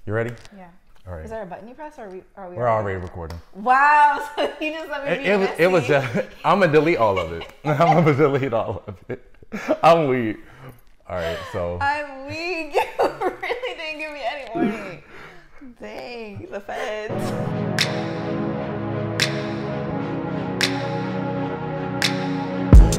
You ready? Yeah. All right. Is there a button you press, or are we We're already recording. Wow, so you just let me be It was just, I'm going to delete all of it. I'm going to delete all of it. I'm weak. All right, so. I'm weak. You really didn't give me any warning. Dang, the feds.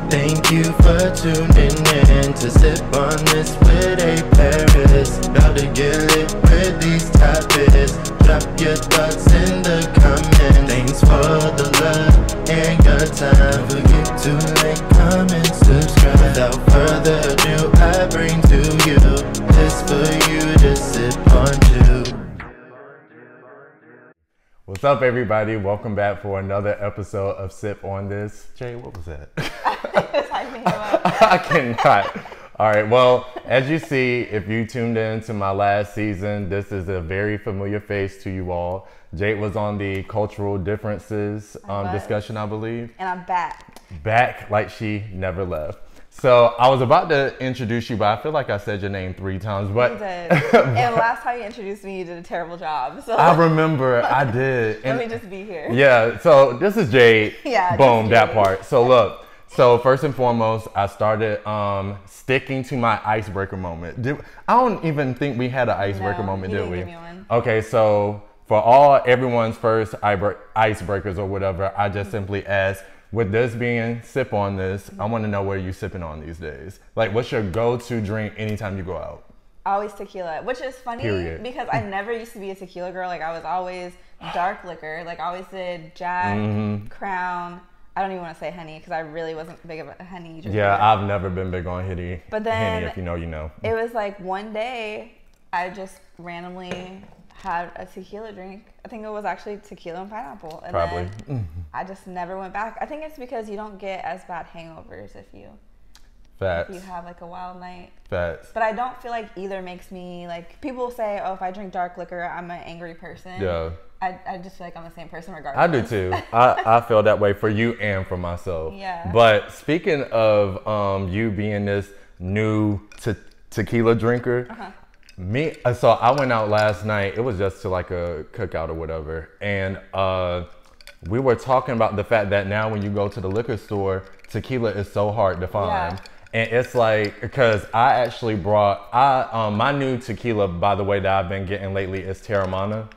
Thank you for tuning in to Sip on This with A Paris. About to get lit with these topics. Drop your thoughts in the comments. Thanks for the love and your time. Don't forget to like, comment, subscribe. Without further ado, I bring to you this for you to sip on too. What's up, everybody? Welcome back for another episode of Sip on This. Jay, what was that? I cannot. All right, well, as you see, if you tuned in to my last season, this is a very familiar face to you all. Jade was on the cultural differences discussion, I believe. And I'm back. Back like she never left. So I was about to introduce you, but I feel like I said your name 3 times. But You did. And last time you introduced me, you did a terrible job. So I remember I did. Let me just be here. Yeah, so this is Jade. Yeah. Boom, that part. So look. So first and foremost, I started sticking to my icebreaker moment. I don't even think we had an icebreaker moment, did we? Give me one. Okay, so for everyone's first icebreakers or whatever, I just simply asked, with this being Sip on This, I want to know what are you sipping on these days? Like, what's your go-to drink anytime you go out? Always tequila, which is funny because I never used to be a tequila girl. Like, I was always dark liquor. Like, I always did Jack, Crown. I don't even want to say Henny because I really wasn't big of a Henny drinker. Yeah, I've never been big on Henny. But then, Henny, if you know, you know. It was like one day I just randomly had a tequila drink. I think it was actually tequila and pineapple. And Probably. Then I just never went back. I think it's because you don't get as bad hangovers if you have like a wild night. Facts. But I don't feel like either makes me like, people say, oh, if I drink dark liquor, I'm an angry person. Yeah. I just feel like I'm the same person regardless. I do too. I feel that way for you and for myself. Yeah. But speaking of you being this new tequila drinker, so I went out last night. It was just to like a cookout or whatever. And we were talking about the fact that now when you go to the liquor store, tequila is so hard to find. Yeah. And it's like, because I actually brought, my new tequila, by the way, that I've been getting lately is Terramana.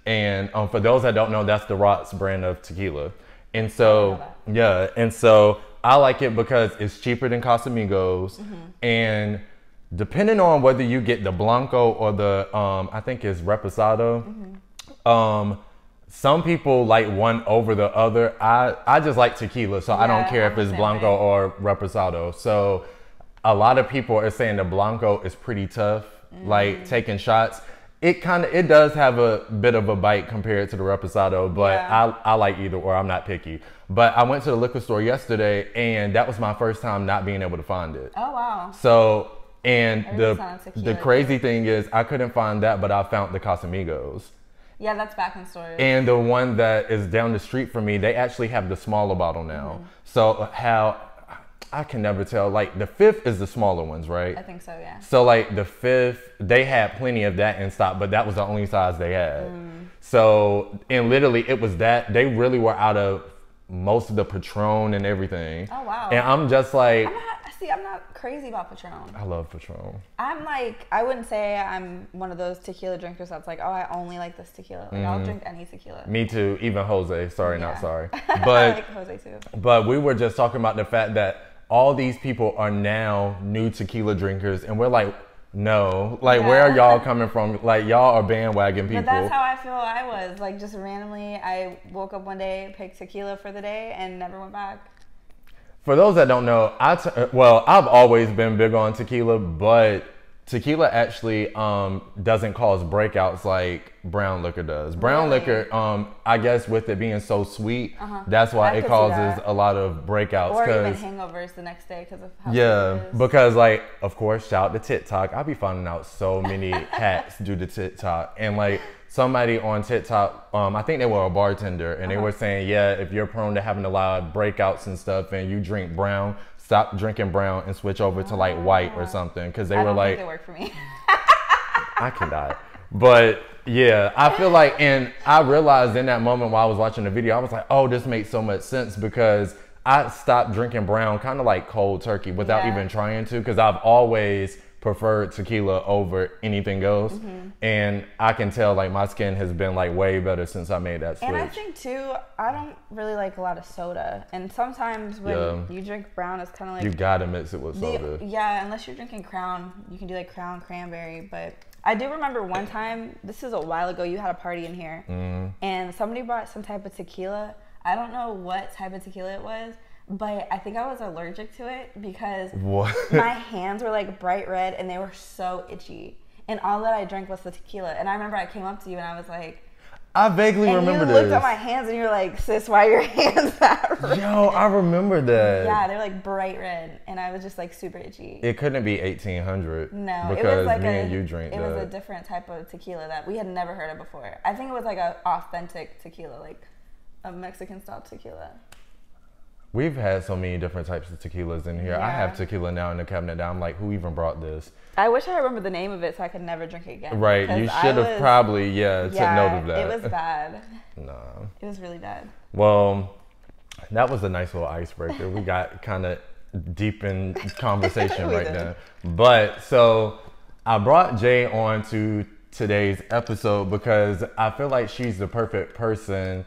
And for those that don't know, that's the Rott's brand of tequila. And so, yeah, and so I like it because it's cheaper than Casamigos. And depending on whether you get the Blanco or the, I think it's Reposado, some people like one over the other. I just like tequila, so I don't care if it's Blanco or Reposado. So a lot of people are saying the Blanco is pretty tough, like taking shots. It does have a bit of a bite compared to the Reposado, but I like either or. I'm not picky. But I went to the liquor store yesterday, and that was my first time not being able to find it. Oh, wow. So, and the crazy thing is I couldn't find that, but I found the Casamigos. Yeah, that's back in stores. And the one that is down the street from me, they actually have the smaller bottle now. So I can never tell. Like the 5th is the smaller ones, right? I think so, yeah. So like the 5th, they had plenty of that in stock, but that was the only size they had. So, and literally it was that. They really were out of most of the Patron and everything. Oh, wow. And I'm just like... I'm not crazy about Patron. I love Patron. I'm like, I wouldn't say I'm one of those tequila drinkers that's like, oh, I only like this tequila. Like, I'll drink any tequila. Me too. Even Jose. Sorry, not sorry. But I like Jose too. But we were just talking about the fact that all these people are now new tequila drinkers, and we're like, no. Like, where are y'all coming from? Like, y'all are bandwagon people. But that's how I feel I was. Like, just randomly, I woke up one day, picked tequila for the day, and never went back. For those that don't know, I've always been big on tequila, but tequila actually doesn't cause breakouts like brown liquor does. Brown liquor, I guess with it being so sweet, that's why it causes a lot of breakouts. Or even hangovers the next day because of how sweet it is. Because like, of course, shout out to TikTok. I be finding out so many hacks due to TikTok. And like, somebody on TikTok, I think they were a bartender, and they were saying, yeah, if you're prone to having a lot of breakouts and stuff and you drink brown, stop drinking brown and switch over to like white or something. Because they were like, I don't think it worked for me. I cannot. But yeah, I feel like, and I realized in that moment while I was watching the video, I was like, oh, this makes so much sense because I stopped drinking brown kind of like cold turkey without even trying to, because I've always preferred tequila over anything else. And I can tell like my skin has been like way better since I made that switch. And I think too, I don't really like a lot of soda. And sometimes when you drink brown, it's kind of like... You gotta mix it with soda. Yeah, unless you're drinking Crown. You can do like Crown Cranberry. But I do remember one time, this is a while ago, you had a party in here. And somebody brought some type of tequila. I don't know what type of tequila it was, but I think I was allergic to it because my hands were like bright red and they were so itchy. And all that I drank was the tequila. And I remember I came up to you and I was like... I vaguely remember this. You looked at my hands and you were like, sis, why are your hands that red? Yo, I remember that. Yeah, they're like bright red. And I was just like super itchy. It couldn't be 1800. No, because it was like me and you drink that. It was a different type of tequila that we had never heard of before. I think it was like an authentic tequila, like a Mexican style tequila. We've had so many different types of tequilas in here. I have tequila now in the cabinet now. I'm like, who even brought this? I wish I remembered the name of it so I could never drink it again. Right, you should have probably, took note of that. It was bad. No. It was really bad. Well, that was a nice little icebreaker. We got kind of deep in conversation right now. But, so, I brought Jade on to today's episode because I feel like she's the perfect person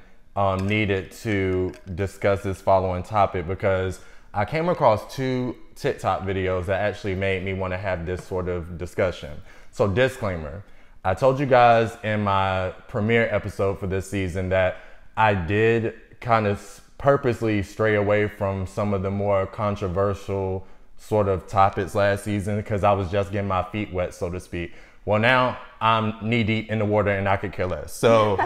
needed to discuss this following topic, because I came across 2 TikTok videos that actually made me want to have this sort of discussion. So disclaimer, I told you guys in my premiere episode for this season that I did kind of purposely stray away from some of the more controversial sort of topics last season because I was just getting my feet wet, so to speak. Well, now I'm knee deep in the water and I could care less. So,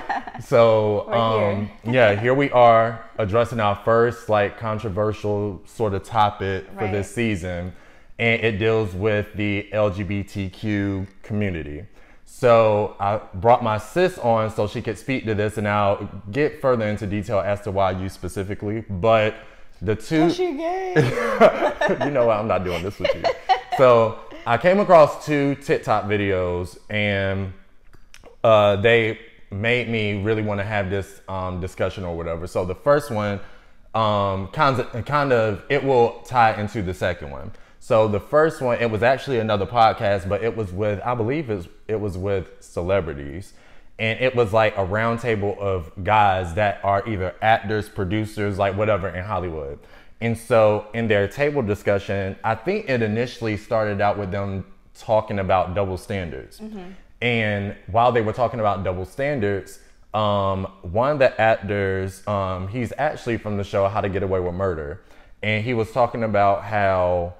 here we are addressing our first like controversial sort of topic for this season. And it deals with the LGBTQ community. So I brought my sis on so she could speak to this, and I'll get further into detail as to why you specifically. But the two... She gay. You know what? I'm not doing this with you. So I came across 2 TikTok videos, and they made me really want to have this discussion or whatever. So the first one, kind of, it will tie into the second one. So the first one, it was actually another podcast, but it was with, I believe it was with celebrities. And it was like a round table of guys that are either actors, producers, like whatever in Hollywood. And so in their table discussion, I think it initially started out with them talking about double standards. And while they were talking about double standards, one of the actors, he's actually from the show How to Get Away with Murder. And he was talking about how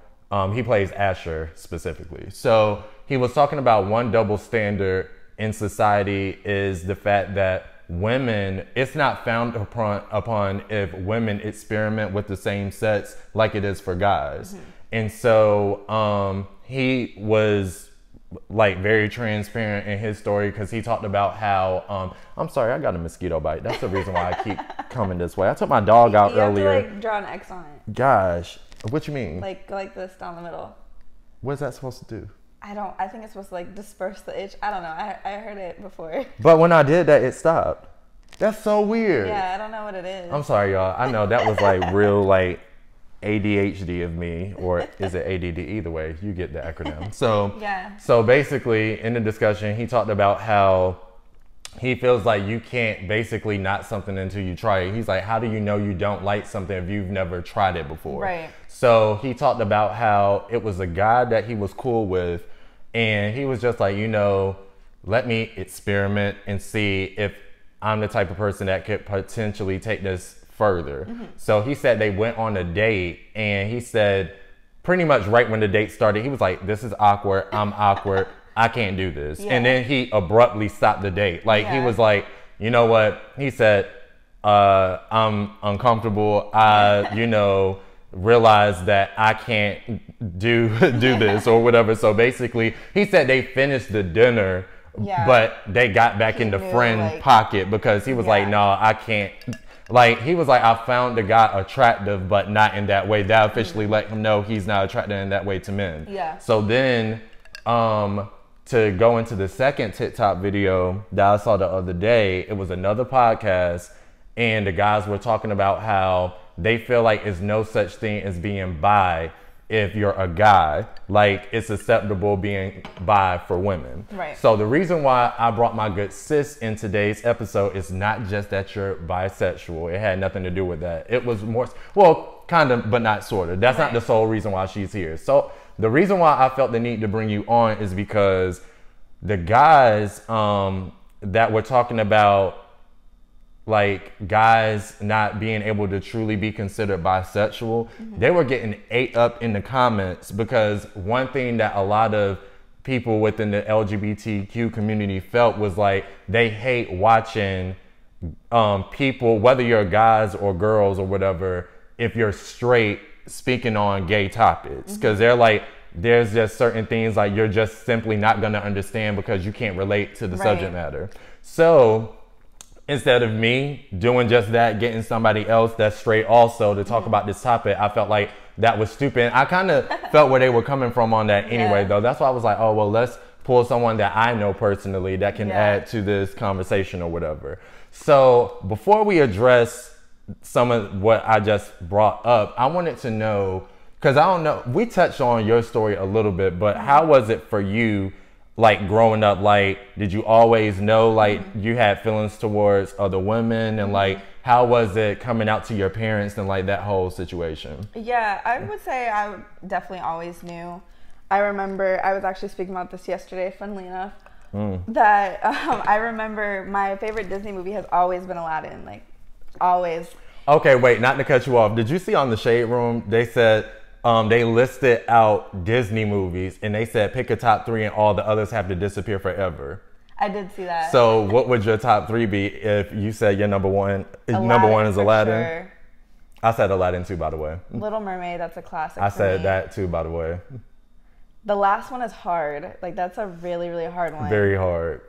he plays Asher specifically. So he was talking about one double standard in society is the fact that women, it's not frowned upon if women experiment with the same sex like it is for guys. And so he was like very transparent in his story because he talked about how I'm sorry, I got a mosquito bite. That's the reason why I keep coming this way. I took my dog out earlier. You have to like draw an X on it. Gosh, what you mean? Like this down the middle. What's that supposed to do? I think it's supposed to like disperse the itch. I don't know. I heard it before. But when I did that, it stopped. That's so weird. Yeah, I don't know what it is. I'm sorry, y'all. I know that was like real like ADHD of me, or is it ADD? Either way, you get the acronym. So yeah. So basically, in the discussion, he talked about how he feels like you can't basically not something until you try it. He's like, how do you know you don't like something if you've never tried it before? Right. So he talked about how it was a guy that he was cool with, and he was just like, you know, let me experiment and see if I'm the type of person that could potentially take this further. So he said they went on a date, and he said pretty much right when the date started, he was like, this is awkward, I'm awkward, I can't do this. And then he abruptly stopped the date. Like he was like, you know what? He said, I'm uncomfortable. I, you know, realized that I can't do this or whatever. So basically he said they finished the dinner, but they got back in the friend pocket because he was like, no, I can't. Like, he was like, I found the guy attractive, but not in that way. That officially let him know he's not attracted in that way to men. So then, to go into the second TikTok video that I saw the other day, it was another podcast, and the guys were talking about how they feel like it's no such thing as being bi if you're a guy. Like, it's acceptable being bi for women. Right. So the reason why I brought my good sis in today's episode is not just that you're bisexual. It had nothing to do with that. It was more, well, kind of, but not sort of. That's not the sole reason why she's here. So the reason why I felt the need to bring you on is because the guys that were talking about, like, guys not being able to truly be considered bisexual, they were getting ate up in the comments, because one thing that a lot of people within the LGBTQ community felt was like they hate watching people, whether you're guys or girls or whatever, if you're straight, speaking on gay topics, because they're like, there's just certain things like you're just simply not going to understand because you can't relate to the subject matter. So instead of me doing just that, getting somebody else that's straight also to talk about this topic, I felt like that was stupid. I kind of felt where they were coming from on that anyway, though. That's why I was like, oh, well, let's pull someone that I know personally that can add to this conversation or whatever. So before we address some of what I just brought up, I wanted to know, because I don't know, we touched on your story a little bit, but how was it for you, like, growing up? Like, did you always know, like, you had feelings towards other women, and like, how was it coming out to your parents and like that whole situation? Yeah, I would say I definitely always knew. I remember, I was actually speaking about this yesterday, funnily enough, that I remember my favorite Disney movie has always been Aladdin, like, always. Okay, wait, not to cut you off. Did you see on the Shade Room, they said, they listed out Disney movies and they said pick a top 3 and all the others have to disappear forever. I did see that. So what would your top 3 be if you said your number one is Aladdin? Sure. I said Aladdin too, by the way. Little Mermaid, that's a classic. I said that too, by the way. The last one is hard. Like, that's a really, really hard one. Very hard.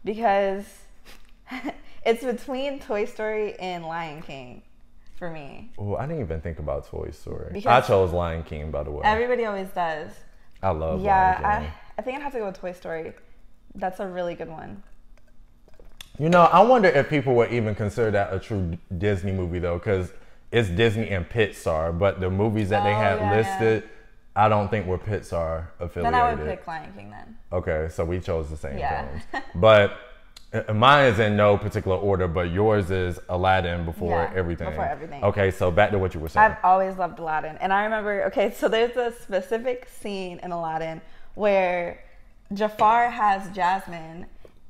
Because it's between Toy Story and Lion King. For me. Oh, I didn't even think about Toy Story. Because I chose Lion King, by the way. Everybody always does. I love Lion King. I think I'd have to go with Toy Story. That's a really good one. You know, I wonder if people would even consider that a true Disney movie, though, because it's Disney and Pixar, but the movies that they have listed, I don't think were Pixar affiliated. Then I would pick Lion King then. Okay, so we chose the same films. But mine is in no particular order, but yours is Aladdin before everything. Before everything. Okay, so back to what you were saying. I've always loved Aladdin. And I remember, so there's a specific scene in Aladdin where Jafar has Jasmine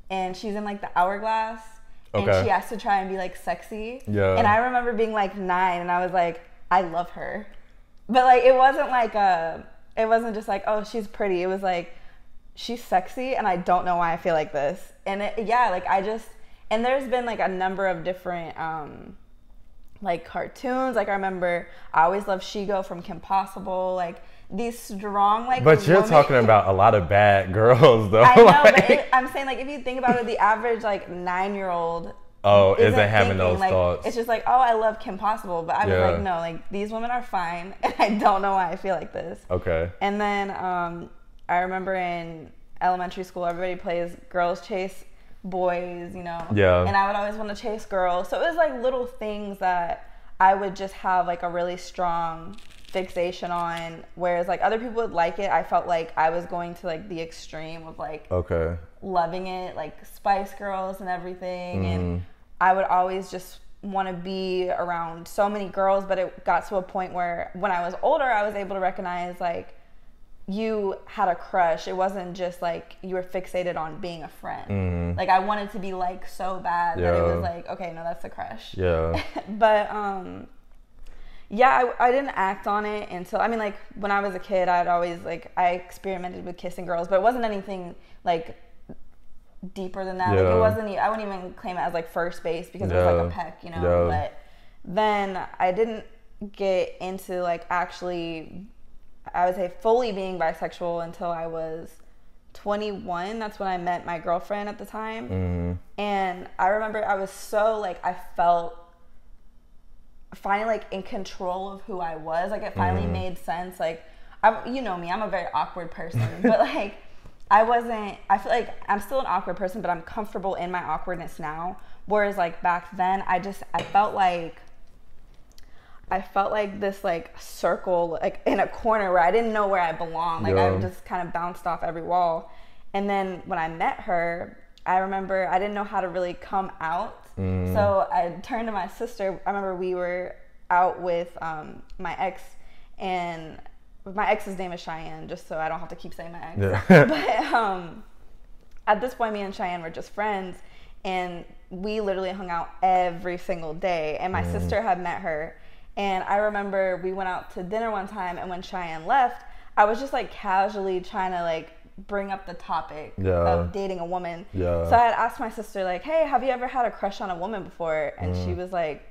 and she's in like the hourglass and she has to try and be like sexy. Yeah. And I remember being like 9 and I was like, I love her. But like, it wasn't like it wasn't just like, oh, she's pretty. It was like, she's sexy and I don't know why I feel like this. And and there's been like a number of different like cartoons. Like, I remember I always loved Shigo from Kim Possible, like these strong like. But you're talking about a lot of bad girls though. I know, but I'm saying, like, if you think about it, the average like 9-year-old isn't having those thoughts. It's just like, oh, I love Kim Possible, but I was like, no, like, these women are fine and I don't know why I feel like this. Okay. And then I remember in elementary school, everybody plays girls chase boys, you know? Yeah. And I would always want to chase girls. So it was like little things that I would just have like a really strong fixation on. Whereas like other people would like it. I felt like I was going to like the extreme of like loving it, like Spice Girls and everything. And I would always just want to be around so many girls. But it got to a point where when I was older, I was able to recognize like, you had a crush. It wasn't just like you were fixated on being a friend. Like, I wanted to be like so bad that it was like, okay, no, that's a crush. Yeah. But I didn't act on it until, I mean, like, when I was a kid, I'd always like, I experimented with kissing girls, but it wasn't anything like deeper than that. Like, it wasn't, I wouldn't even claim it as like first base because it was like a peck, you know. But then I didn't get into like actually, I would say, fully being bisexual until I was 21. That's when I met my girlfriend at the time. And I remember I was so like, I felt finally like in control of who I was. Like, it finally made sense. Like, you know me, I'm a very awkward person, but like I feel like I'm still an awkward person, but I'm comfortable in my awkwardness now. Whereas like back then, I felt like this like circle, like in a corner where I didn't know where I belonged. Like I just kind of bounced off every wall. And then when I met her, I remember I didn't know how to really come out. So I turned to my sister. I remember we were out with my ex, and my ex's name is Cheyenne, just so I don't have to keep saying my ex. Yeah. But at this point, me and Cheyenne were just friends, and we literally hung out every single day. And my sister had met her, and I remember we went out to dinner one time, and when Cheyenne left, I was just like casually trying to like bring up the topic of dating a woman. So I had asked my sister like, hey, have you ever had a crush on a woman before? And she was like,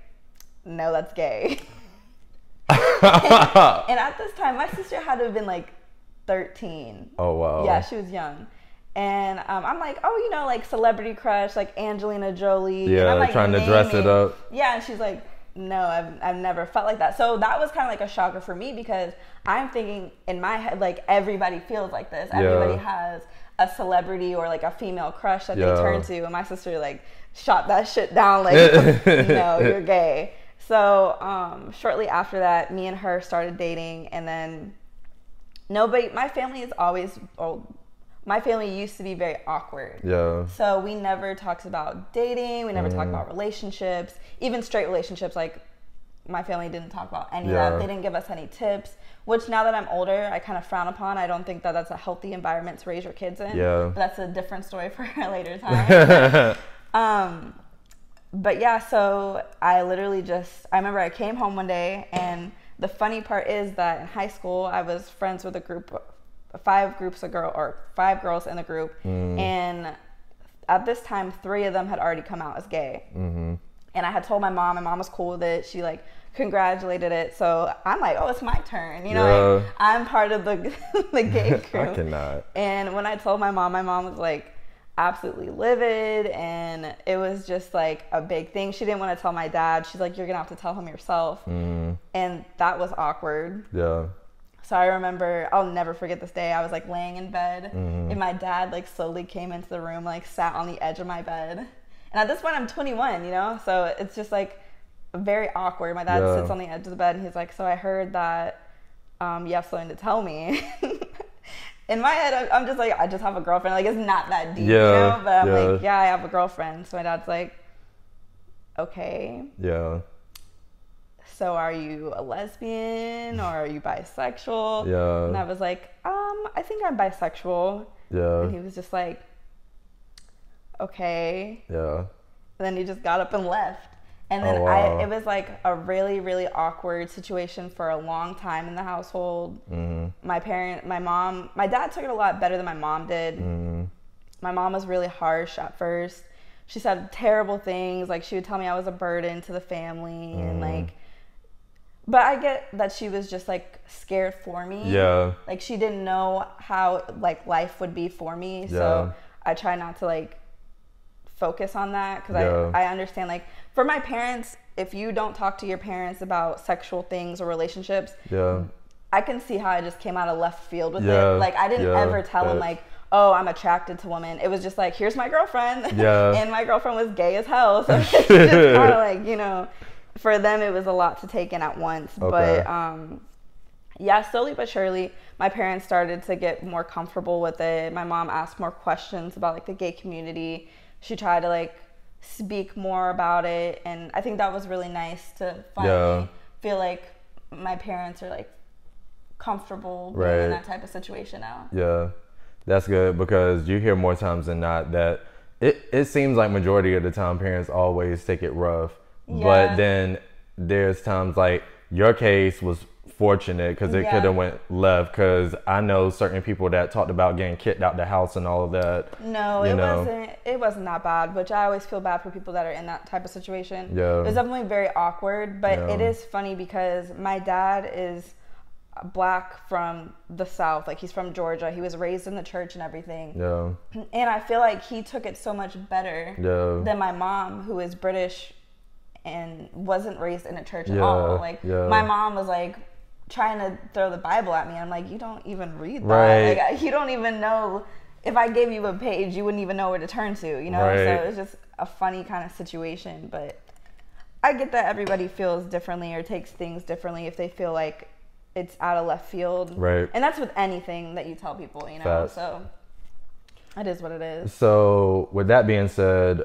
no, that's gay. and at this time, my sister had to have been like 13. Oh, wow. Yeah, she was young. And I'm like, oh, you know, like celebrity crush, like Angelina Jolie. Yeah, and I'm, like, trying to dress it up. Yeah, and she's like, no, I've never felt like that. So that was kind of like a shocker for me, because I'm thinking in my head, like everybody feels like this. Everybody has a celebrity or like a female crush that they turn to. And my sister like shot that shit down like, no, you're gay. So shortly after that, me and her started dating, and then my family used to be very awkward. Yeah. So we never talked about dating. We never talked about relationships, even straight relationships. Like my family didn't talk about any of that. They didn't give us any tips, which now that I'm older, I kind of frown upon. I don't think that that's a healthy environment to raise your kids in. Yeah. But that's a different story for a later time. But yeah, so I remember I came home one day, and the funny part is that in high school, I was friends with five girls in the group, and at this time 3 of them had already come out as gay. And I had told my mom was cool with it. She like congratulated it. So I'm like, oh, it's my turn, you know, like, I'm part of the gay crew. I cannot. And when I told my mom was like absolutely livid, and it was just like a big thing. She didn't want to tell my dad. She's like, you're gonna have to tell him yourself. And that was awkward. So I remember, I'll never forget this day. I was like laying in bed, and my dad like slowly came into the room, like sat on the edge of my bed. And at this point I'm 21, you know? So it's just like very awkward. My dad sits on the edge of the bed, and he's like, so I heard that you have something to tell me. In my head, I'm just like, I just have a girlfriend. Like, it's not that deep, you know? But I'm like, yeah, I have a girlfriend. So my dad's like, okay. Yeah. So are you a lesbian or are you bisexual? Yeah. And I was like, I think I'm bisexual. Yeah. And he was just like, okay. Yeah. And then he just got up and left. And then it was like a really, really awkward situation for a long time in the household. My dad took it a lot better than my mom did. My mom was really harsh at first. She said terrible things. Like, she would tell me I was a burden to the family, and like, but I get that she was just like scared for me. Yeah. Like, she didn't know how like life would be for me. So I try not to like focus on that, because I understand, like, for my parents, if you don't talk to your parents about sexual things or relationships, I can see how I just came out of left field with it. Like, I didn't ever tell them like, oh, I'm attracted to women. It was just like, here's my girlfriend. And my girlfriend was gay as hell. So it's just kind of like, you know, for them it was a lot to take in at once. But slowly but surely my parents started to get more comfortable with it. My mom asked more questions about like the gay community. She tried to like speak more about it, and I think that was really nice to finally feel like my parents are like comfortable being in that type of situation now. Yeah, that's good, because you hear more times than not that it seems like majority of the time parents always take it rough, but then there's times like your case was fortunate because it could have went left, because I know certain people that talked about getting kicked out the house and all of that. No, it wasn't that bad, which I always feel bad for people that are in that type of situation. It was definitely very awkward, but it is funny because my dad is Black from the South. Like, he's from Georgia. He was raised in the church and everything. And I feel like he took it so much better than my mom, who is British and wasn't raised in a church at all. Like, my mom was like trying to throw the Bible at me. I'm like, you don't even read that. Like, you don't even know if I gave you a page, you wouldn't even know where to turn to, you know? Right. So it's just a funny kind of situation. But I get that everybody feels differently or takes things differently if they feel like it's out of left field. Right. And that's with anything that you tell people, you know? Fast. So it is what it is. So with that being said,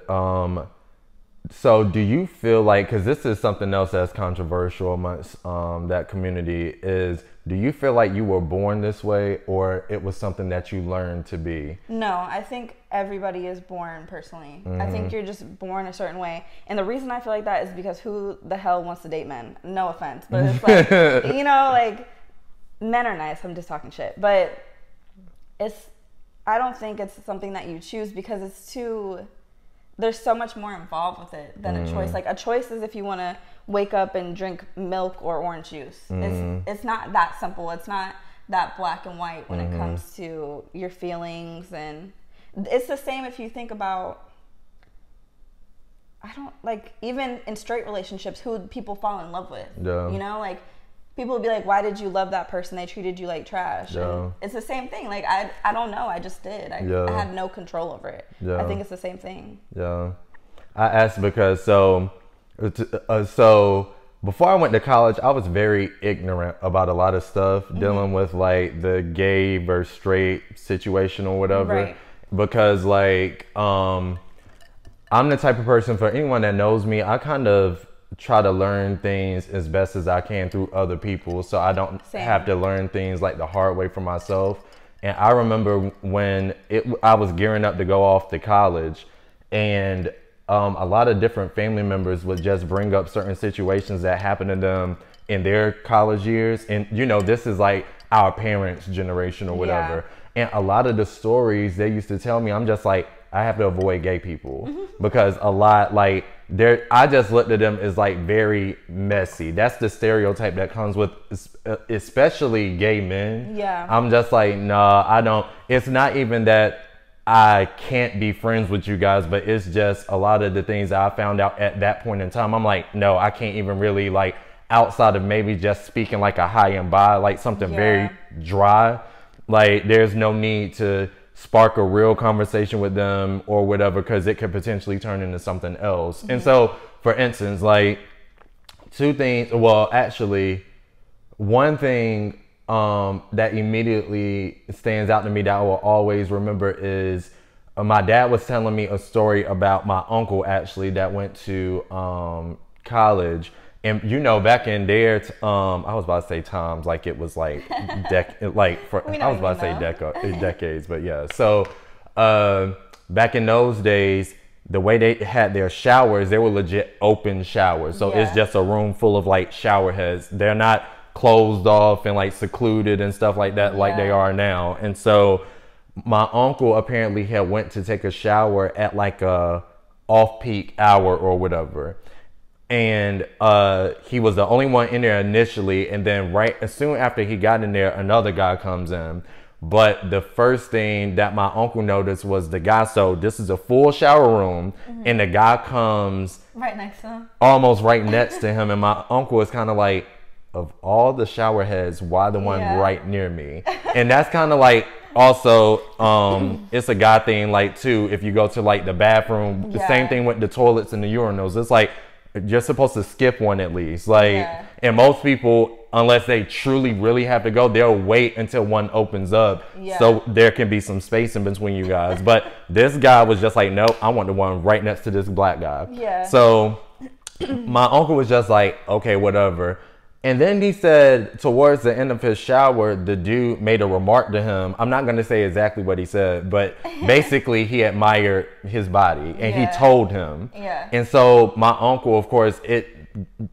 so do you feel like, because this is something else that's controversial amongst that community, is do you feel like you were born this way or it was something that you learned to be? No, I think everybody is born personally. I think you're just born a certain way. And the reason I feel like that is because who the hell wants to date men? No offense. But it's like, you know, like, men are nice. I'm just talking shit. But I don't think it's something that you choose because it's too... There's so much more involved with it than a choice. Like, a choice is if you want to wake up and drink milk or orange juice. It's not that simple. It's not that black and white when it comes to your feelings. And it's the same if you think about, even in straight relationships, who people fall in love with. Yeah. You know, like, people would be like, why did you love that person? They treated you like trash. Yeah. And it's the same thing. Like, I don't know. I just did. I had no control over it. Yeah. I think it's the same thing. Yeah. I asked because so before I went to college, I was very ignorant about a lot of stuff dealing with like the gay versus straight situation or whatever. Right. Because like I'm the type of person, for anyone that knows me, I kind of try to learn things as best as I can through other people, so I don't have to learn things like the hard way for myself. And I remember when I was gearing up to go off to college, and a lot of different family members would just bring up certain situations that happened to them in their college years. And you know, this is like our parents' generation or whatever. Yeah. And a lot of the stories they used to tell me, I'm just like, I have to avoid gay people because a lot like I just looked at them as like very messy. That's the stereotype that comes with especially gay men. Yeah. I'm just like, nah, I don't. It's not even that I can't be friends with you guys, but it's just a lot of the things that I found out at that point in time. I'm like, no, I can't even really like, outside of maybe just speaking like a high and by, like something very dry. Like there's no need to spark a real conversation with them or whatever, because it could potentially turn into something else. And so, for instance, like two things, well, actually, one thing that immediately stands out to me that I will always remember is my dad was telling me a story about my uncle actually that went to college. And you know, back in there, I was about to say times, like it was like, decades, but yeah. So back in those days, the way they had their showers, they were legit open showers. So it's just a room full of like shower heads. They're not closed off and like secluded and stuff like that, like they are now. And so my uncle apparently had went to take a shower at like a off-peak hour or whatever. And he was the only one in there initially, and then right as soon after he got in there, another guy comes in. But the first thing that my uncle noticed was the guy, so this is a full shower room, and the guy comes right next to him, almost right next to him, and my uncle is kind of like, of all the shower heads, why the one right near me? And that's kind of like, also, it's a guy thing, like too, if you go to like the bathroom, the same thing with the toilets and the urinals, it's like, you're supposed to skip one at least. Like, and most people, unless they truly really have to go, they'll wait until one opens up so there can be some space in between you guys. But this guy was just like, nope, I want the one right next to this black guy. Yeah. So my uncle was just like, okay, whatever. And then he said towards the end of his shower, the dude made a remark to him. I'm not going to say exactly what he said, but basically he admired his body and he told him. Yeah. And so my uncle, of course, it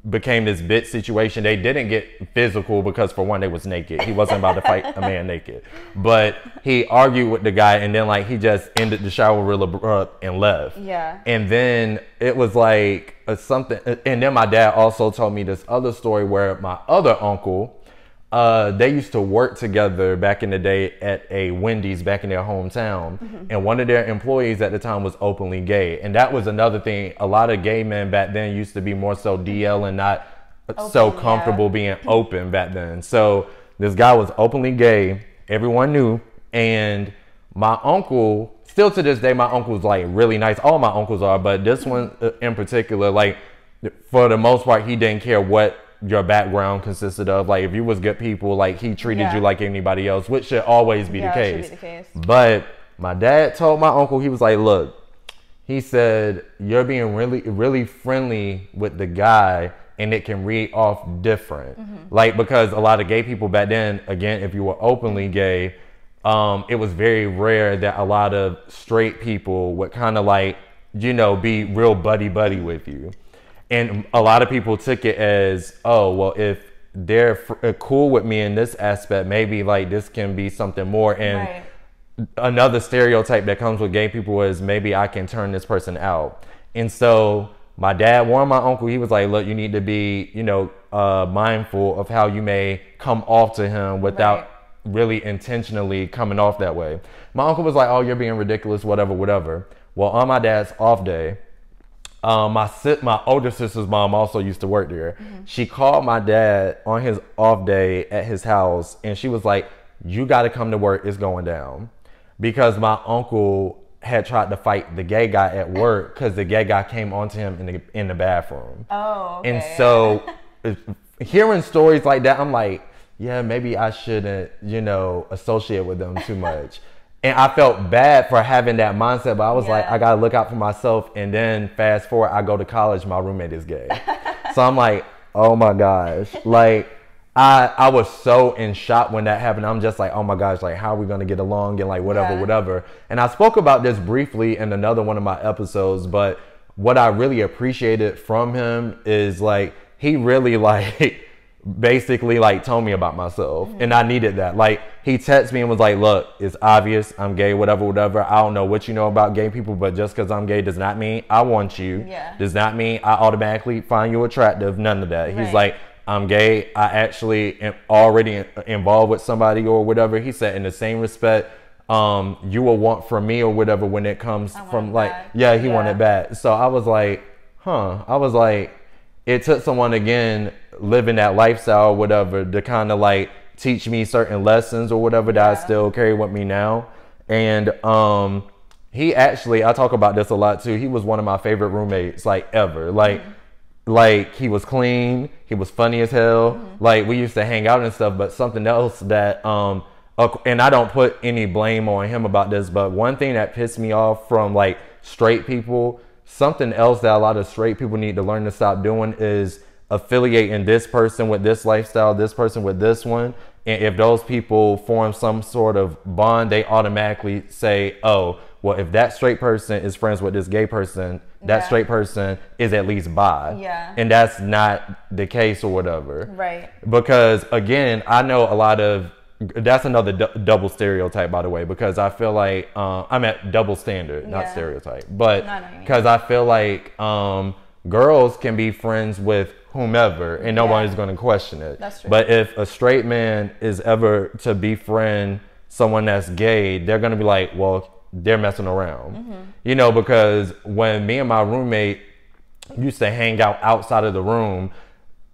became this bit situation. They didn't get physical because for one, they was naked. He wasn't about to fight a man naked. But he argued with the guy and then like he just ended the shower real abrupt and left. Yeah. And then it was like something, and then my dad also told me this other story where my other uncle, they used to work together back in the day at a Wendy's back in their hometown. And one of their employees at the time was openly gay. And that was another thing. A lot of gay men back then used to be more so DL and not so comfortable being open back then. So this guy was openly gay. Everyone knew. And my uncle, still to this day, my uncle's like really nice. All my uncles are, but this one in particular, like for the most part, he didn't care what your background consisted of. Like if you was good people, like he treated you like anybody else, which should always be the case. But my dad told my uncle, he was like, look, he said, you're being really, really friendly with the guy and it can read off different. Like, because a lot of gay people back then, again, if you were openly gay, it was very rare that a lot of straight people would kind of like, you know, be real buddy-buddy with you. And a lot of people took it as, oh, well, if they're cool with me in this aspect, maybe like this can be something more. And another stereotype that comes with gay people is maybe I can turn this person out. And so my dad warned my uncle, he was like, look, you need to be, you know, mindful of how you may come off to him without really intentionally coming off that way. My uncle was like, oh, you're being ridiculous, whatever. Well, on my dad's off day, my older sister's mom also used to work there. She called my dad on his off day at his house, and she was like, you got to come to work, it's going down. Because my uncle had tried to fight the gay guy at work because the gay guy came onto him in the bathroom. Oh, okay. And so hearing stories like that, I'm like, yeah, maybe I shouldn't, you know, associate with them too much. And I felt bad for having that mindset, but I was like, I got to look out for myself. And then fast forward, I go to college, my roommate is gay. So I'm like, oh my gosh. Like, I was so in shock when that happened. I'm just like, oh my gosh, like, how are we going to get along and like whatever. And I spoke about this briefly in another one of my episodes, but what I really appreciated from him is like, he really like basically like told me about myself, and I needed that. Like he texted me and was like, look, it's obvious I'm gay, whatever. I don't know what you know about gay people, but just because I'm gay does not mean I want you. Does not mean I automatically find you attractive. None of that. He's like, I'm gay. I actually am already involved with somebody or whatever. He said, in the same respect, you will want from me or whatever when it comes from like, he wanted back. So I was like, I was like, it took someone again living that lifestyle or whatever to kind of like teach me certain lessons or whatever that I still carry with me now. And he actually, I talk about this a lot too, he was one of my favorite roommates like ever. Like he was clean, he was funny as hell. Like we used to hang out and stuff. But something else that and I don't put any blame on him about this, but one thing that pissed me off from like straight people, something else that a lot of straight people need to learn to stop doing is affiliating this person with this lifestyle, this person with this one. And if those people form some sort of bond, they automatically say, oh, well, if that straight person is friends with this gay person, that straight person is at least bi. And that's not the case or whatever. Because again, I know a lot of, that's another double stereotype, by the way, because I feel like I'm at double standard, not stereotype, but because I feel like girls can be friends with whomever and nobody's going to question it. But if a straight man is ever to befriend someone that's gay, they're going to be like, well, they're messing around. You know, because when me and my roommate used to hang out outside of the room,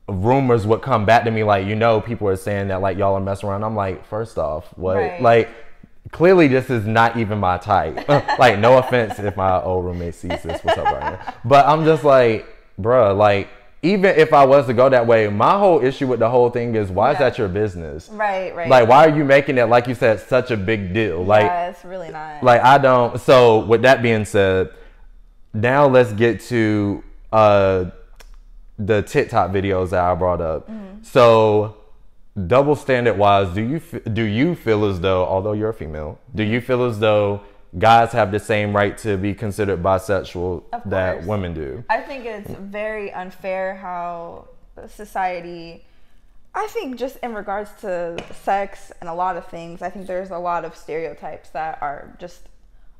rumors would come back to me like, you know, people are saying that like y'all are messing around. I'm like, first off, what? Like, clearly this is not even my type. Like, no offense if my old roommate sees this, what's up right now. But I'm just like, bruh, like, even if I was to go that way, my whole issue with the whole thing is, why is that your business? Like, why are you making it, like you said, such a big deal? Like, it's really not. Like, I don't. So with that being said, now let's get to the TikTok videos that I brought up. So double standard wise, do you feel as though, although you're a female, do you feel as though guys have the same right to be considered bisexual that women do? I think it's very unfair how society, I think just in regards to sex and a lot of things, I think there's a lot of stereotypes that are just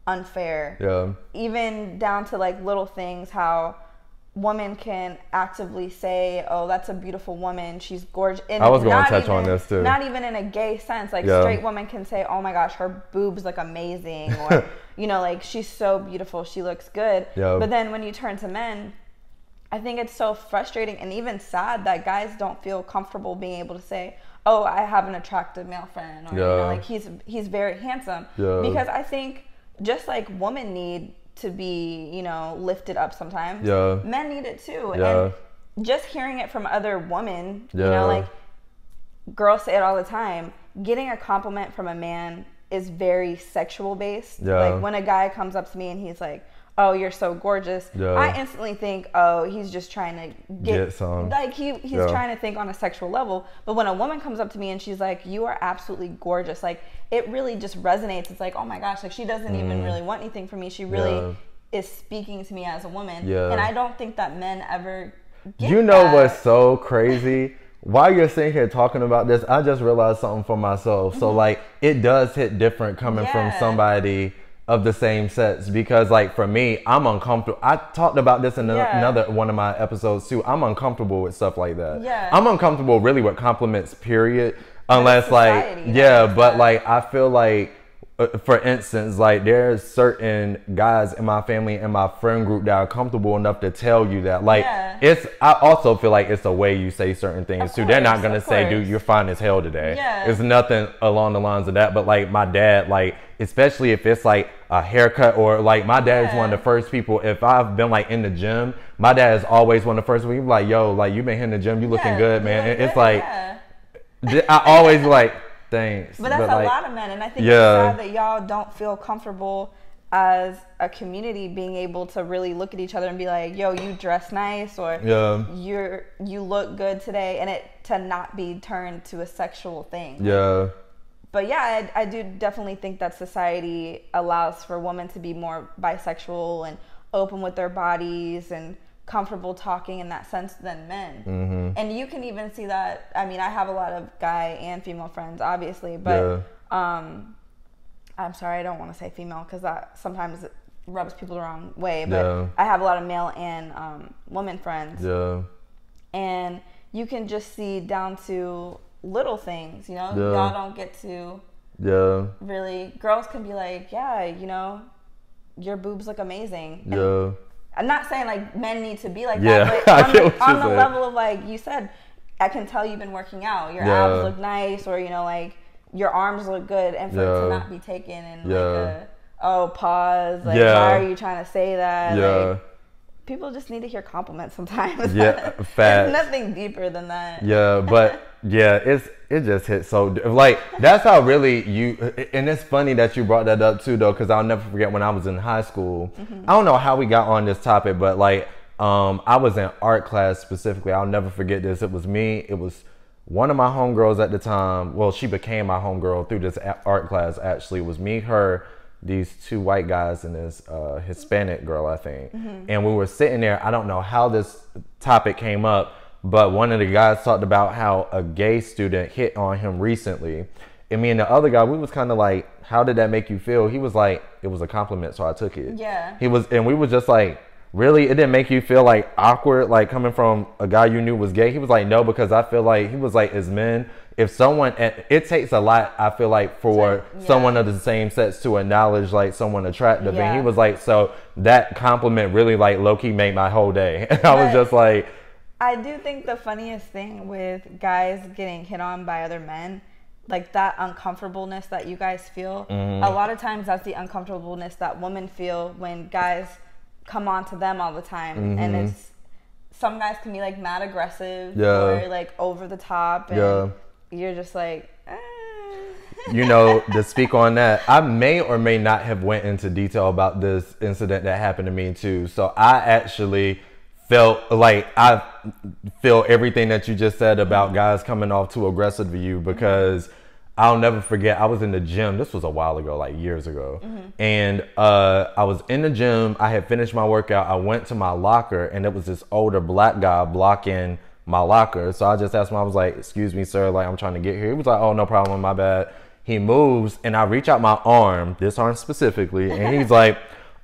unfair. Even down to like little things, how women can actively say, oh, that's a beautiful woman, she's gorgeous. And I was going to touch on this too. Not even in a gay sense. Like straight women can say, oh my gosh, her boobs look amazing, or you know, like, she's so beautiful, she looks good. But then when you turn to men, I think it's so frustrating and even sad that guys don't feel comfortable being able to say, oh, I have an attractive male friend, or you know, like he's very handsome. Because I think just like women need to be, you know, lifted up sometimes. Men need it too. And just hearing it from other women, you know, like girls say it all the time, getting a compliment from a man is very sexual based. Like when a guy comes up to me and he's like, oh, you're so gorgeous, I instantly think, oh, he's just trying to get some. Like he's trying to think on a sexual level. But when a woman comes up to me and she's like, you are absolutely gorgeous, like it really just resonates. It's like, oh my gosh, like she doesn't even really want anything from me. She really is speaking to me as a woman. And I don't think that men ever get You know what's so crazy? While you're sitting here talking about this, I just realized something for myself. So like it does hit different coming from somebody of the same sex, because like for me, I'm uncomfortable. I talked about this in another one of my episodes too. I'm uncomfortable with stuff like that. I'm uncomfortable really with compliments, period. Unless like, but like I feel like, for instance, like there's certain guys in my family and my friend group that are comfortable enough to tell you that. Like I also feel like it's the way you say certain things too. They're not gonna say, dude, you're fine as hell today. It's nothing along the lines of that. But like my dad, like especially if it's like a haircut, or like my dad is one of the first people, if I've been like in the gym, my dad is always one of the first people. He's like, yo, like you been here in the gym, you looking good, man. And it's like I always like, thanks. But that's a lot of men, and I think it's sad that y'all don't feel comfortable as a community being able to really look at each other and be like, yo, you dress nice, or you look good today, and it to not be turned to a sexual thing. But yeah, I do definitely think that society allows for women to be more bisexual and open with their bodies and comfortable talking in that sense than men. And you can even see that. I mean, I have a lot of guy and female friends, obviously, but I'm sorry, I don't want to say female because that sometimes it rubs people the wrong way, but I have a lot of male and woman friends, and you can just see down to little things, you know. Y'all don't get to really, girls can be like, yeah, you know, your boobs look amazing, and I'm not saying like men need to be like that, but on the level of like you said, I can tell you've been working out. Your abs look nice, or you know, like your arms look good, and for it to not be taken in like a pause, like why are you trying to say that? Like, people just need to hear compliments sometimes. It's nothing deeper than that. But it just hits so like that's how really you, and it's funny that you brought that up too though, because I'll never forget when I was in high school. I don't know how we got on this topic, but like I was in art class specifically. I'll never forget this. It was me, it was one of my homegirls at the time. Well, she became my homegirl through this art class. Actually, it was me, her, these two white guys, and this Hispanic girl, I think. And we were sitting there. I don't know how this topic came up, but one of the guys talked about how a gay student hit on him recently. And me and the other guy, we was kind of like, how did that make you feel? He was like, it was a compliment, so I took it. And we was just like, really? It didn't make you feel like awkward, like coming from a guy you knew was gay? He was like, no, because I feel like, he was like, as men, if someone, it takes a lot, I feel like, for someone of the same sex to acknowledge like someone attractive. And he was like, so that compliment really like low-key made my whole day. And I was just like, I do think the funniest thing with guys getting hit on by other men, like that uncomfortableness that you guys feel, a lot of times that's the uncomfortableness that women feel when guys come on to them all the time. And it's, some guys can be like mad aggressive or like over the top, and you're just like, you know, to speak on that, I may or may not have went into detail about this incident that happened to me too. So I actually felt like I feel everything that you just said about guys coming off too aggressive to you, because I'll never forget, I was in the gym. This was a while ago, like years ago. And I was in the gym. I had finished my workout. I went to my locker, and it was this older black guy blocking my locker. So I just asked him, I was like, excuse me, sir, like I'm trying to get here. He was like, oh, no problem, my bad. He moves, and I reach out my arm, this arm specifically, and he's like,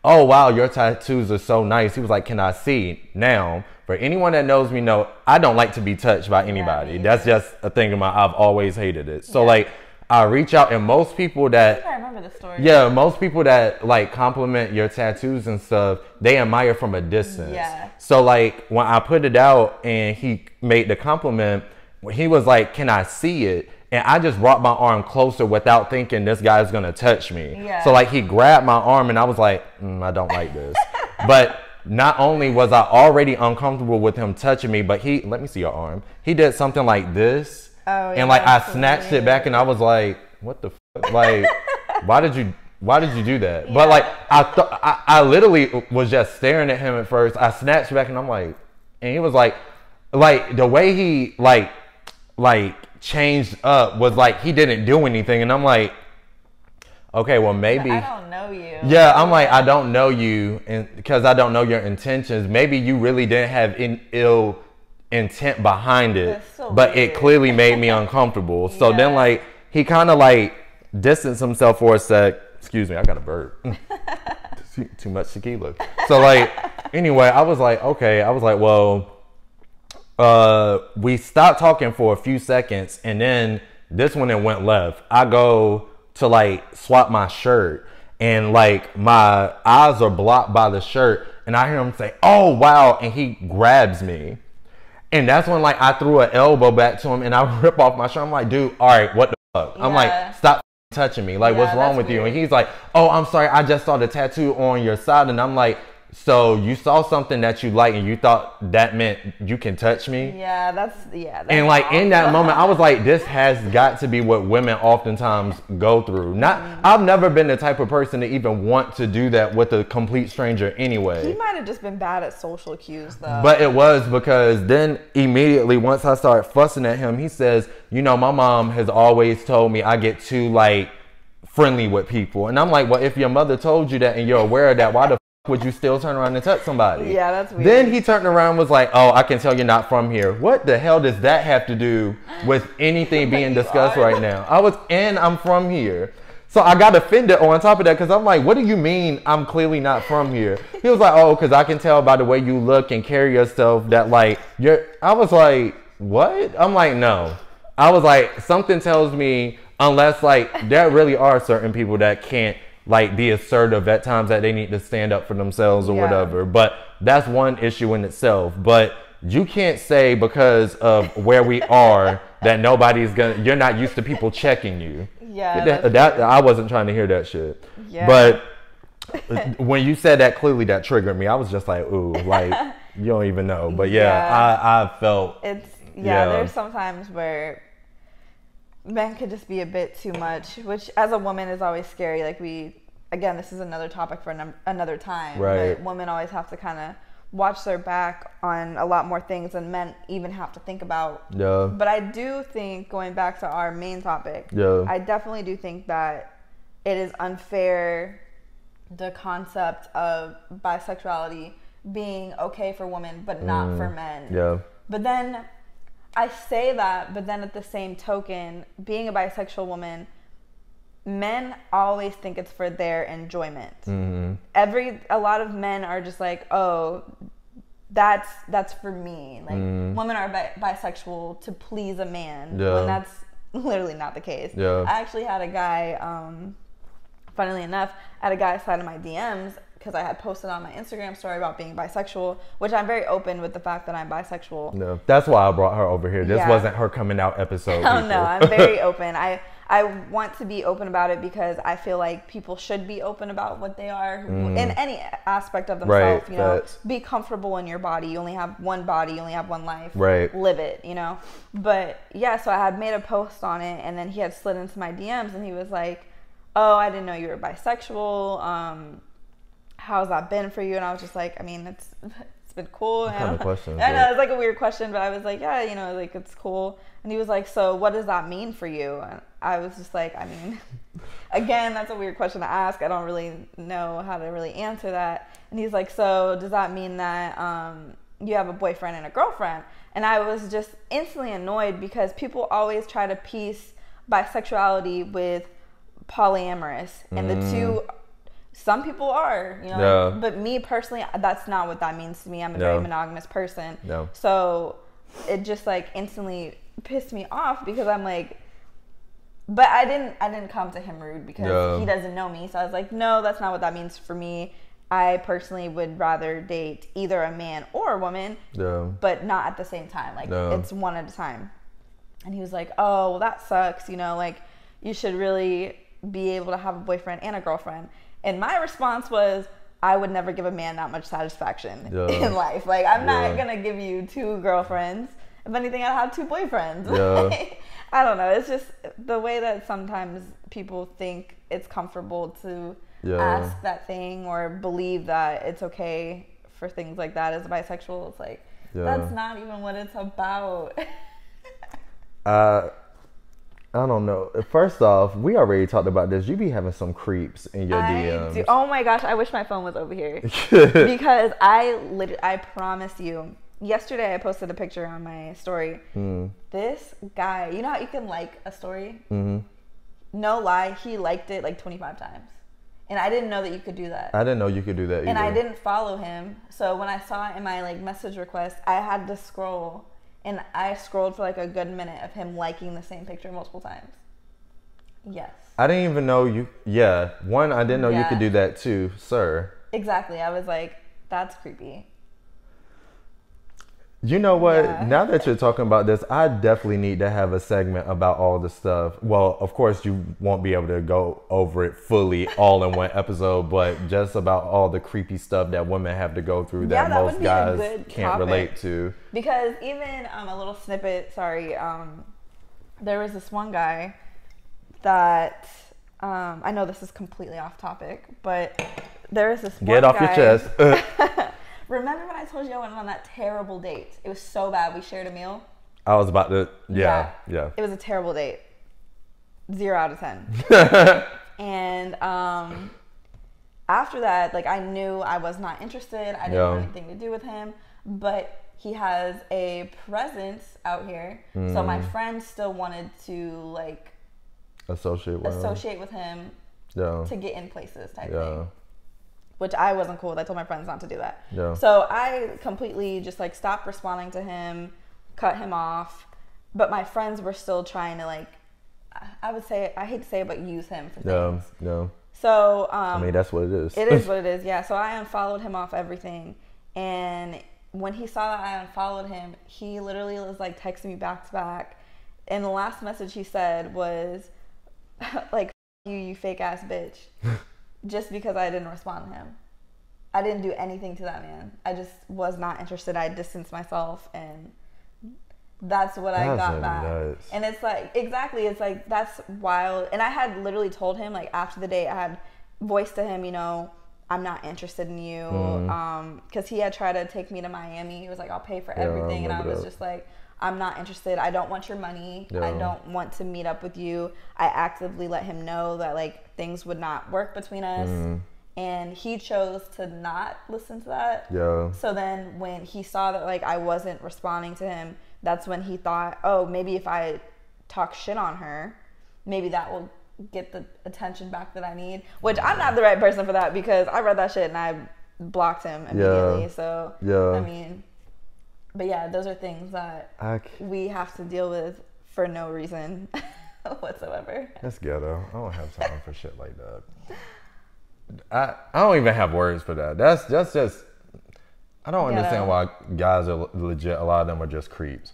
oh, wow, your tattoos are so nice. He was like, can I see? Now, for anyone that knows me, know I don't like to be touched by anybody. That's just a thing of mine. I've always hated it. So like, I reach out, and most people that, I remember the story. Most people that like compliment your tattoos and stuff, they admire from a distance. So like when I put it out and he made the compliment, he was like, can I see it? And I just brought my arm closer without thinking this guy's gonna touch me. Yeah. So like he grabbed my arm and I was like, I don't like this. But not only was I already uncomfortable with him touching me, but let me see your arm. He did something like this. Oh, yeah, and like I snatched it back and I was like, what the fuck? Like, why did you do that? Yeah. But like I literally was just staring at him at first. I snatched back and I'm like, and he was like the way he like changed up was like he didn't do anything, and I'm like, okay, well maybe I don't know you. Yeah, I'm like, I don't know you, and because I don't know your intentions. Maybe you really didn't have ill intent behind it, so but weird. It clearly made me uncomfortable. So yeah. then like he kind of like distanced himself for a sec. Excuse me, I got a burp. Too much tequila. So like anyway, I was like, okay. I was like, well, we stopped talking for a few seconds, and then this one it went left. I go to like swap my shirt, and like my eyes are blocked by the shirt, and I hear him say, "Oh wow," and he grabs me, and that's when like I threw an elbow back to him, and I rip off my shirt. I'm like, dude, all right, what the fuck? Yeah. I'm like, stop touching me. Like, what's wrong with you? And he's like, oh, I'm sorry, I just saw the tattoo on your side. And I'm like, so you saw something that you like and you thought that meant you can touch me? Yeah, that's and like awesome. In that moment, I was like, this has got to be what women oftentimes go through. I've never been the type of person to even want to do that with a complete stranger anyway. He might have just been bad at social cues though. But it was because then immediately once I started fussing at him, he says, you know, my mom has always told me I get too like friendly with people. And I'm like, well, if your mother told you that and you're aware of that, why the would you still turn around and touch somebody? Yeah, that's weird. Then he turned around and was like, oh, I can tell you're not from here. What the hell does that have to do with anything being discussed right now? I'm from here. So I got offended on top of that because I'm like, what do you mean I'm clearly not from here? He was like, oh, because I can tell by the way you look and carry yourself that like I was like, what? I'm like, no. I was like, something tells me unless like there really are certain people that can't like be assertive at times that they need to stand up for themselves or whatever. But that's one issue in itself. But you can't say because of where we are that you're not used to people checking you. Yeah. That I wasn't trying to hear that shit. Yeah. But when you said that, clearly that triggered me. I was just like, ooh, like you don't even know. But I felt there's sometimes where men could just be a bit too much, which as a woman is always scary. Like again, this is another topic for another time. Right. But women always have to kind of watch their back on a lot more things than men even have to think about. Yeah. But I do think, going back to our main topic, I definitely do think that it is unfair, the concept of bisexuality being okay for women but not for men. Yeah. But then I say that, but then at the same token, being a bisexual woman, men always think it's for their enjoyment. Mm-hmm. A lot of men are just like, oh, that's for me. Like women are bisexual to please a man, when that's literally not the case. Yeah. I actually had a guy, funnily enough, I had a guy slide in my DMs because I had posted on my Instagram story about being bisexual, which I'm very open with the fact that I'm bisexual. No, that's why I brought her over here. This wasn't her coming out episode. Oh no, I'm very open. I want to be open about it because I feel like people should be open about what they are in any aspect of themselves. Right, you know, be comfortable in your body. You only have one body. You only have one life. Right. Live it. You know. But yeah, so I had made a post on it, and then he had slid into my DMs, and he was like, "Oh, I didn't know you were bisexual. How's that been for you?" And I was just like, I mean, it's been cool. What kind of question? I know it's like a weird question, but I was like, yeah, you know, like it's cool. And he was like, so what does that mean for you? And I was just like, I mean, again, that's a weird question to ask. I don't really know how to really answer that. And he's like, so does that mean that you have a boyfriend and a girlfriend? And I was just instantly annoyed because people always try to piece bisexuality with polyamorous, and the two. Some people are, you know, but me personally, that's not what that means to me. I'm a very monogamous person. No. So it just like instantly pissed me off because I'm like, but I didn't come to him rude because he doesn't know me. So I was like, no, that's not what that means for me. I personally would rather date either a man or a woman, but not at the same time. Like it's one at a time. And he was like, oh, well, that sucks. You know, like, you should really be able to have a boyfriend and a girlfriend. And my response was, I would never give a man that much satisfaction in life. Like, I'm not going to give you 2 girlfriends. If anything, I'd have 2 boyfriends. Like, I don't know. It's just the way that sometimes people think it's comfortable to ask that thing or believe that it's okay for things like that as a bisexual. It's like, that's not even what it's about. I don't know. First off, we already talked about this. You be having some creeps in your DMs. Oh my gosh, I wish my phone was over here. Because I promise you, yesterday I posted a picture on my story. This guy, you know how you can like a story? No lie, he liked it like 25 times. And I didn't know that you could do that. I didn't know you could do that either. And I didn't follow him. So when I saw it in my like message request, I had to scroll. And I scrolled for like a good minute of him liking the same picture multiple times. Yes. I didn't even know you. Yeah. One, I didn't know you could do that too, sir. Exactly. I was like, that's creepy. You know what? Yeah. Now that you're talking about this, I definitely need to have a segment about all the stuff. Well, of course, you won't be able to go over it fully all in one episode, but just about all the creepy stuff that women have to go through that most guys can't relate to. Because even a little snippet, there was this one guy that, I know this is completely off topic, but there was this one guy. Get off your chest. Remember when I told you I went on that terrible date? It was so bad. We shared a meal. I was about to, yeah. It was a terrible date. 0 out of 10. And after that, like, I knew I was not interested. I didn't want anything to do with him. But he has a presence out here. So my friend still wanted to, like, associate with him to get in places type thing. Which I wasn't cool with. I told my friends not to do that. So I completely just like stopped responding to him, cut him off. But my friends were still trying to like, I would say, I hate to say it, but use him for things. So I mean, that's what it is. It is what it is. Yeah. So I unfollowed him off everything, and when he saw that I unfollowed him, he literally was like texting me back to back, and the last message he said was like, you fake ass bitch." Just because I didn't respond to him. I didn't do anything to that man. I just was not interested. I distanced myself, and that's what I got back. Nuts. And it's like, exactly, it's like, that's wild. And I had literally told him, like, after the date, I had voiced to him, you know, I'm not interested in you. Because he had tried to take me to Miami. He was like, I'll pay for everything. And I was just like, I'm not interested. I don't want your money. I don't want to meet up with you. I actively let him know that like things would not work between us. And he chose to not listen to that. So then when he saw that like I wasn't responding to him, that's when he thought, oh, maybe if I talk shit on her, maybe that will get the attention back that I need. Which I'm not the right person for that, because I read that shit and I blocked him immediately. So I mean, but yeah, those are things that we have to deal with for no reason whatsoever. That's ghetto. I don't have time for shit like that. I don't even have words for that. That's just I don't understand why guys are legit. A lot of them are just creeps.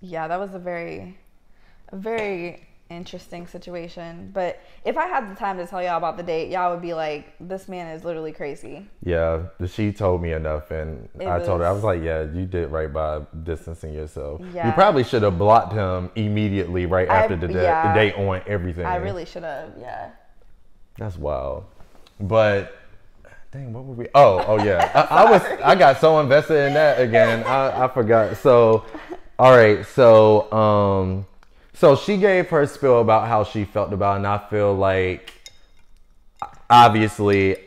Yeah, that was a very interesting situation. But if I had the time to tell y'all about the date, y'all would be like, this man is literally crazy. Yeah, she told me enough, and I told her, I was like, yeah, you did right by distancing yourself. You probably should have blocked him immediately right after the date on everything. I really should have, That's wild. But dang, what were we? Oh yeah. I got so invested in that again. I forgot. So, all right. So she gave her spiel about how she felt about it, and I feel like obviously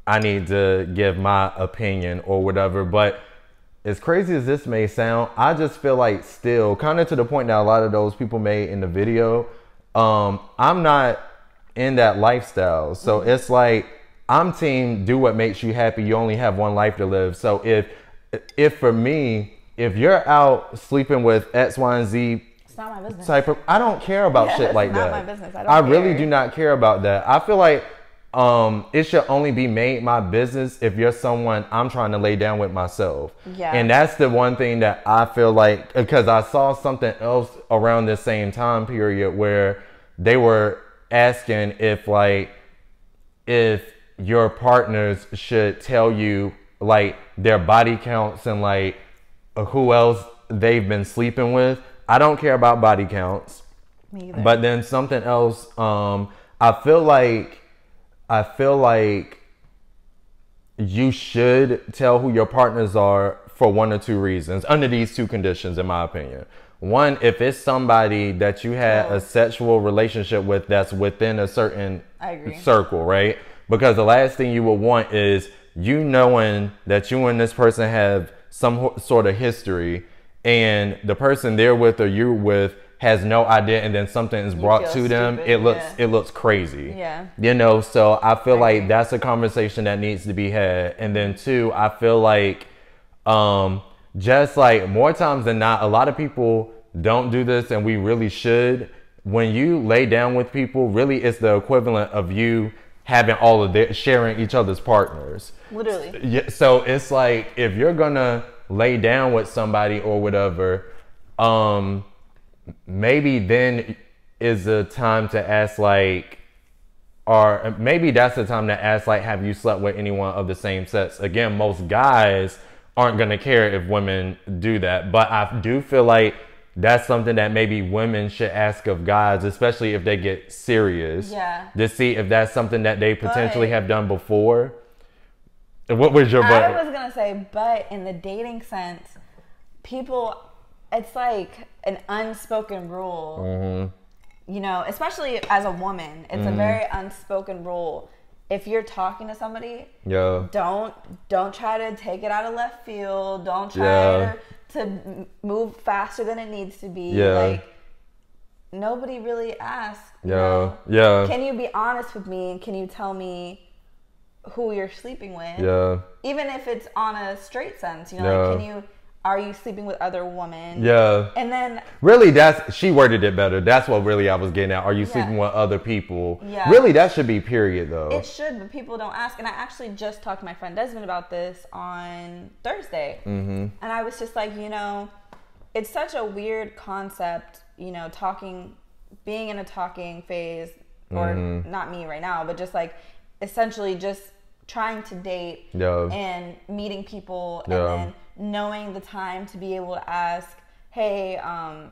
I need to give my opinion or whatever. But as crazy as this may sound, I just feel like still kind of to the point that a lot of those people made in the video. I'm not in that lifestyle. So it's like, I'm team do what makes you happy. You only have one life to live. So if for me, if you're out sleeping with X, Y, and Z, it's not my business. I don't care about shit like that. It's not my business. I really do not care about that. I feel like it should only be made my business if you're someone I'm trying to lay down with myself. Yeah. And that's the one thing that I feel like, because I saw something else around the same time period where they were asking if your partners should tell you like their body counts and like who else they've been sleeping with. I don't care about body counts. Me either. But then something else, I feel like you should tell who your partners are for one or two reasons, under these two conditions, in my opinion. One, if it's somebody that you had a sexual relationship with that's within a certain circle, right? Because the last thing you would want is you knowing that you and this person have some sort of history, and the person they're with or you're with has no idea, and then something is brought to them. Stupid. It looks crazy. Yeah. You know, so I feel like that's a conversation that needs to be had. And then two, I feel like just like more times than not, a lot of people don't do this, and we really should. When you lay down with people, really it's the equivalent of you having all of their, sharing each other's partners. Literally. Yeah, so it's like, if you're gonna lay down with somebody or whatever, maybe then is the time to ask like, or maybe that's the time to ask like, have you slept with anyone of the same sex? Again, most guys aren't gonna care if women do that, but I do feel like that's something that maybe women should ask of guys, especially if they get serious. Yeah. To see if that's something that they potentially have done before. What was your I was gonna say, but in the dating sense, people, it's like an unspoken rule. Mm-hmm. You know, especially as a woman, it's a very unspoken rule. If you're talking to somebody, don't try to take it out of left field. Don't try to move faster than it needs to be. Like, nobody really asks. You know, can you be honest with me, and can you tell me who you're sleeping with? Even if it's on a straight sense, you know, like, are you sleeping with other women? And then really, she worded it better. That's what really I was getting at. Are you sleeping with other people? Really, that should be period though. It should, but people don't ask. And I actually just talked to my friend Desmond about this on Thursday. And I was just like, you know, it's such a weird concept, you know, being in a talking phase, or not me right now, but just like essentially just trying to date and meeting people, and then knowing the time to be able to ask, hey, are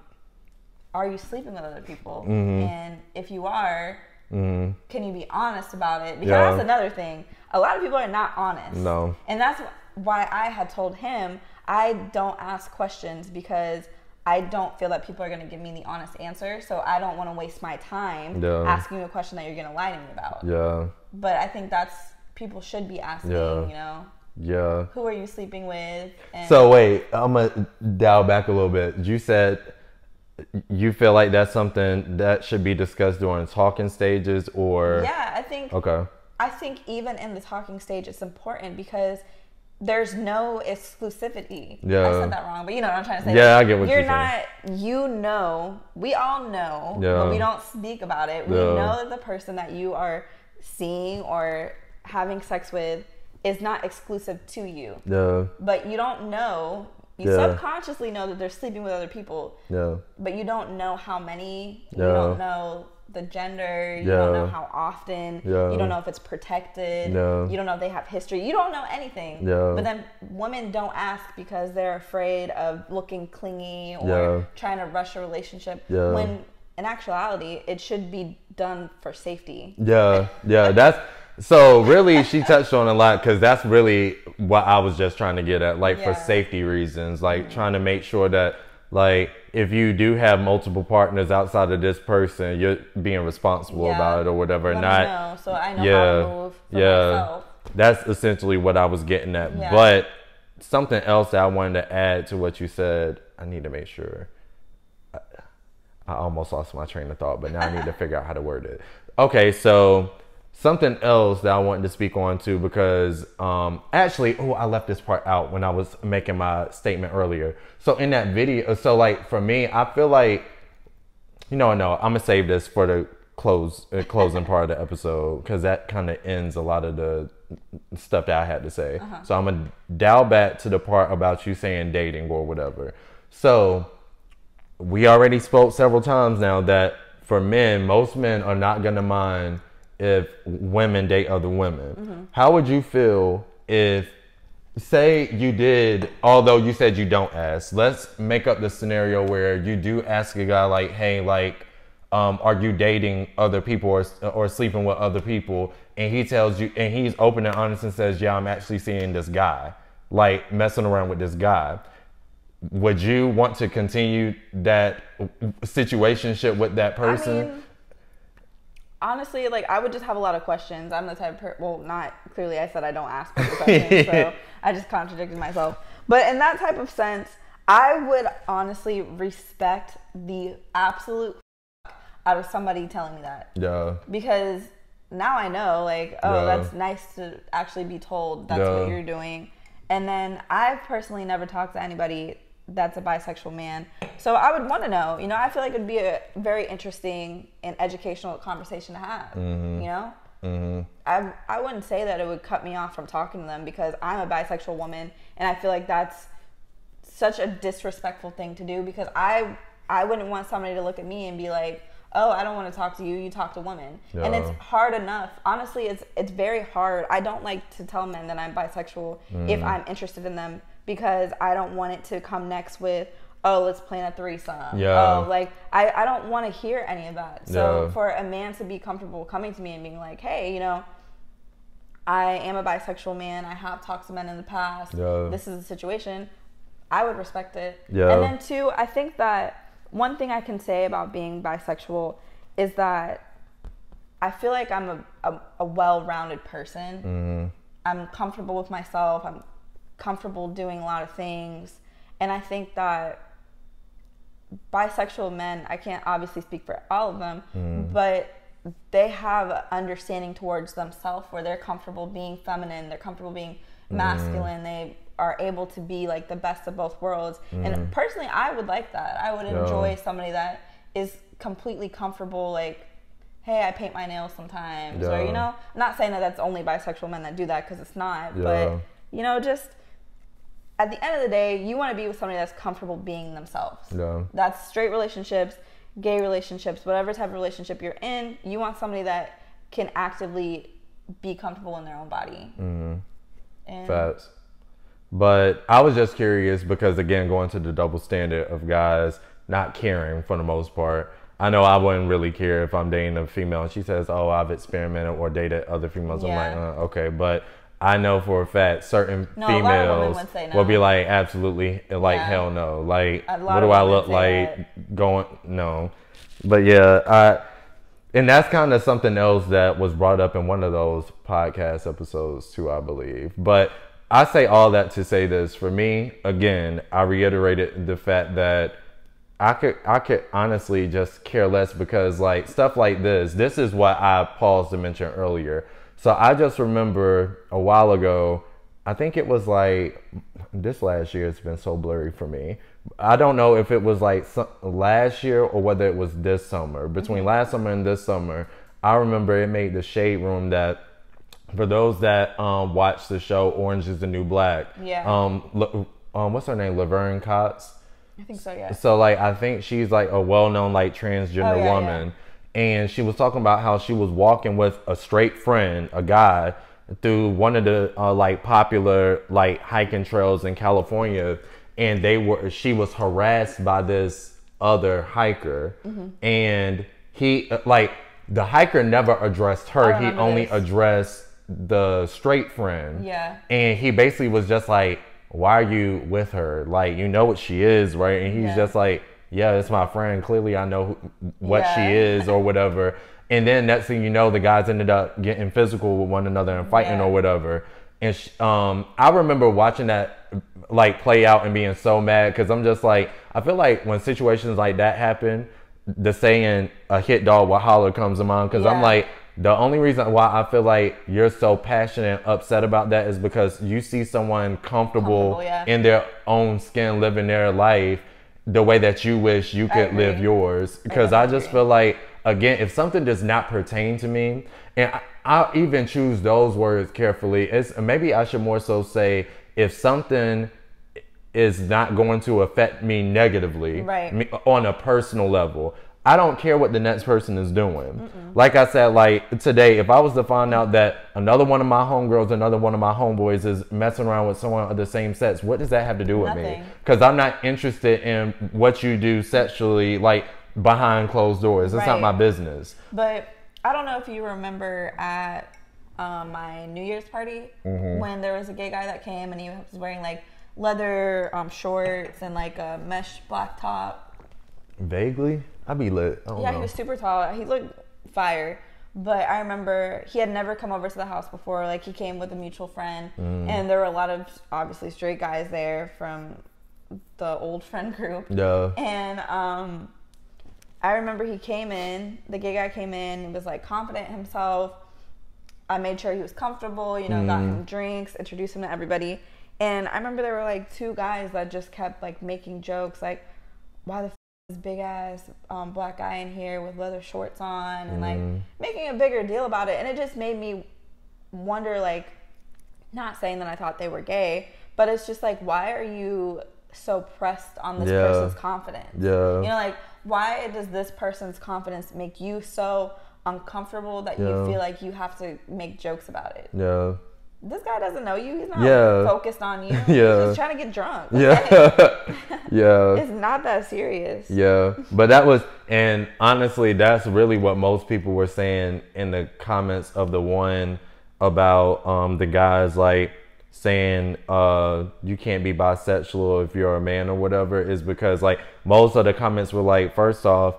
you sleeping with other people? And if you are, can you be honest about it? Because that's another thing. A lot of people are not honest. And that's why I had told him I don't ask questions, because I don't feel that people are going to give me the honest answer. So I don't want to waste my time asking you a question that you're going to lie to me about. But I think people should be asking, you know. Who are you sleeping with? And so wait, I'm gonna dial back a little bit. You said you feel like that's something that should be discussed during talking stages, or I think even in the talking stage it's important, because there's no exclusivity. I said that wrong, but you know what I'm trying to say. I get what you're saying. You know, we all know, but we don't speak about it. We know that the person that you are seeing or having sex with is not exclusive to you. But you don't know. You subconsciously know that they're sleeping with other people. But you don't know how many. You don't know the gender. You don't know how often. You don't know if it's protected. You don't know if they have history. You don't know anything. But then women don't ask because they're afraid of looking clingy or trying to rush a relationship. When in actuality, it should be done for safety. That's. So really, she touched on a lot, because that's really what I was just trying to get at, like for safety reasons, like trying to make sure that, like, if you do have multiple partners outside of this person, you're being responsible about it or whatever. Let me know, so I know how to move for myself. That's essentially what I was getting at. But something else that I wanted to add to what you said, I need to make sure. I almost lost my train of thought, but now I need to figure out how to word it. Okay, so something else that I wanted to speak on too, because actually, I left this part out when I was making my statement earlier. So in that video, so like for me, I feel like, no, I'm gonna save this for the closing part of the episode, because that kind of ends a lot of the stuff that I had to say. So I'm going to dial back to the part about you saying dating or whatever. So we already spoke several times now that for men, most men are not going to mind if women date other women. How would you feel if, say you did, although you said you don't ask, let's make up the scenario where you do ask a guy like, hey, like, are you dating other people or sleeping with other people? And he tells you, and he's open and honest and says, yeah, I'm actually seeing this guy, like messing around with this guy. Would you want to continue that situationship with that person? I mean, honestly, like, I would just have a lot of questions. I'm the type of well, not clearly I said I don't ask people questions, so I just contradicted myself. But in that type of sense, I would honestly respect the absolute out of somebody telling me that. Yeah. Because now I know, like, oh, that's nice to actually be told that's what you're doing. And then I've personally never talked to anybody that's a bisexual man. So I would want to know, you know, I feel like it would be a very interesting and educational conversation to have, you know? I wouldn't say that it would cut me off from talking to them, because I'm a bisexual woman, and I feel like that's such a disrespectful thing to do, because I wouldn't want somebody to look at me and be like, oh, I don't want to talk to you, you talk to women. And it's hard enough. Honestly, it's very hard. I don't like to tell men that I'm bisexual if I'm interested in them, because I don't want it to come next with, oh, let's plan a threesome. Oh, like, I don't want to hear any of that. So for a man to be comfortable coming to me and being like, hey, you know, I am a bisexual man, I have talked to men in the past, this is the situation, I would respect it. And then two, I think that one thing I can say about being bisexual is that I feel like I'm a well-rounded person. I'm comfortable with myself. I'm comfortable doing a lot of things. And I think that bisexual men, I can't obviously speak for all of them, but they have understanding towards themselves where they're comfortable being feminine, they're comfortable being masculine, they are able to be like the best of both worlds. And personally, I would like that. I would enjoy somebody that is completely comfortable, like, hey, I paint my nails sometimes, or, you know, not saying that that's only bisexual men that do that, because it's not, but, you know, just at the end of the day, you want to be with somebody that's comfortable being themselves. That's straight relationships, gay relationships, whatever type of relationship you're in, you want somebody that can actively be comfortable in their own body. And facts. But I was just curious because, again, going to the double standard of guys not caring for the most part. I know I wouldn't really care if I'm dating a female and she says, oh, I've experimented or dated other females. I'm like, okay. But I know for a fact certain females will be like, absolutely, like, hell no. Like, what do I look like? No. But yeah, and that's kind of something else that was brought up in one of those podcast episodes too, I believe. But I say all that to say this. For me, again, I reiterated the fact that I could honestly just care less, because like stuff like this is what I paused to mention earlier. So I just remember a while ago, I think it was like this last year, it's been so blurry for me. I don't know if it was like last year or whether it was this summer. Between last summer and this summer, I remember it made the Shade Room that, for those that watch the show Orange is the New Black, what's her name, Laverne Cox? I think so, yeah. So like, I think she's like a well-known like transgender woman. And she was talking about how she was walking with a straight friend, a guy, through one of the like popular like hiking trails in California, and she was harassed by this other hiker, and he like the hiker never addressed her. He only addressed the straight friend. And he basically was just like, why are you with her? Like, you know what she is, right? And he's just like, yeah, it's my friend. Clearly I know what she is or whatever. And then next thing you know, the guys ended up getting physical with one another and fighting or whatever. And I remember watching that like play out and being so mad, because I'm just like, I feel like when situations like that happen, the saying a hit dog will holler comes to mind, because I'm like, the only reason why I feel like you're so passionate and upset about that is because you see someone comfortable in their own skin, living their life the way that you wish you could live yours. Because I just feel like, again, if something does not pertain to me, and I'll even choose those words carefully. Maybe I should more so say, if something is not going to affect me negatively, on a personal level, I don't care what the next person is doing. Like I said, like today, if I was to find out that another one of my homegirls, another one of my homeboys is messing around with someone of the same sex, what does that have to do with me? Because I'm not interested in what you do sexually, like behind closed doors. It's not my business. But I don't know if you remember at my New Year's party when there was a gay guy that came and he was wearing like leather shorts and like a mesh black top. Vaguely. I'd be lit. I don't know. He was super tall. He looked fire. But I remember he had never come over to the house before. Like, he came with a mutual friend. And there were a lot of, obviously, straight guys there from the old friend group. Yeah. And I remember he came in. The gay guy came in and was, like, confident in himself. I made sure he was comfortable, you know, got him drinks, introduced him to everybody. And I remember there were, like, two guys that just kept, like, making jokes. Like, why the this big ass black guy in here with leather shorts on, and like making a bigger deal about it. And it just made me wonder, like, not saying that I thought they were gay, but it's just like, why are you so pressed on this person's confidence? You know, like, why does this person's confidence make you so uncomfortable that you feel like you have to make jokes about it? This guy doesn't know you. He's not focused on you. He's just trying to get drunk. It's not that serious. But that was, and honestly, that's really what most people were saying in the comments of the one about the guys, like, saying you can't be bisexual if you're a man or whatever, is because, like, most of the comments were like, first off,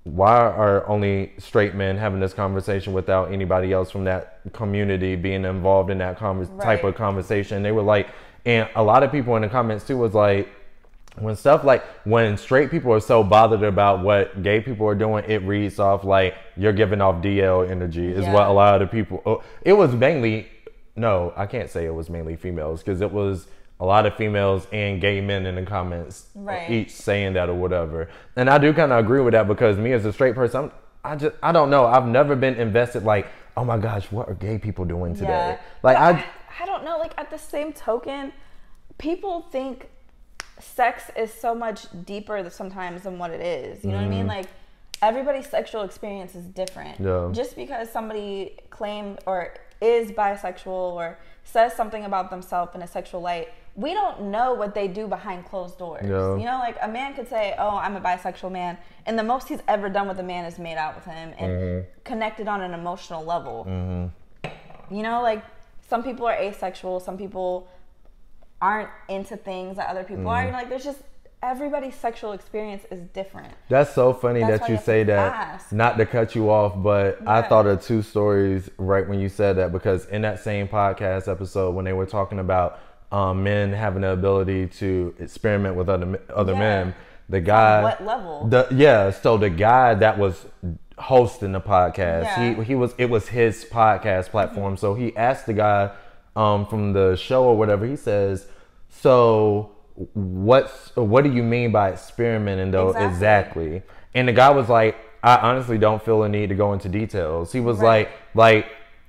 why are only straight men having this conversation without anybody else from that community being involved in that type of conversation? They were like, and a lot of people in the comments too was like, when straight people are so bothered about what gay people are doing, it reads off like you're giving off DL energy is what a lot of the people, it was mainly, no, I can't say it was mainly females, because it was a lot of females and gay men in the comments, each saying that or whatever. And I do kind of agree with that, because me as a straight person, I don't know. I've never been invested like, oh my gosh, what are gay people doing today? Like, I don't know. Like, at the same token, people think sex is so much deeper sometimes than what it is. You know what I mean? Like, everybody's sexual experience is different. Just because somebody claimed or is bisexual or says something about themselves in a sexual light, we don't know what they do behind closed doors. You know, like, a man could say, oh, I'm a bisexual man, and the most he's ever done with a man is made out with him and connected on an emotional level. You know, like, some people are asexual, some people aren't into things that other people are. You know, like, there's just, everybody's sexual experience is different. That's so funny that you say that. Not to cut you off, but I thought of two stories right when you said that, because in that same podcast episode, when they were talking about men having the ability to experiment with other men, the guy, on what level? So the guy that was hosting the podcast, it was his podcast platform. So he asked the guy from the show or whatever. He says, so what do you mean by experimenting though exactly? And the guy was like, I honestly don't feel a need to go into details. He was like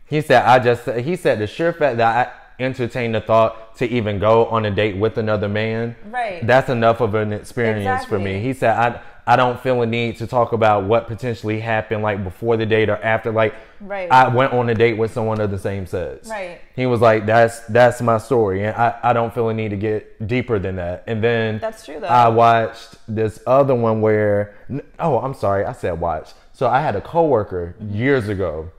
he said the sheer fact that I entertain the thought to even go on a date with another man, that's enough of an experience for me. He said, I don't feel a need to talk about what potentially happened, like, before the date or after. Like, I went on a date with someone of the same sex. He was like, that's my story, and I don't feel a need to get deeper than that. And then that's true, though. I watched this other one where, I'm sorry, I said watch. So I had a coworker years ago,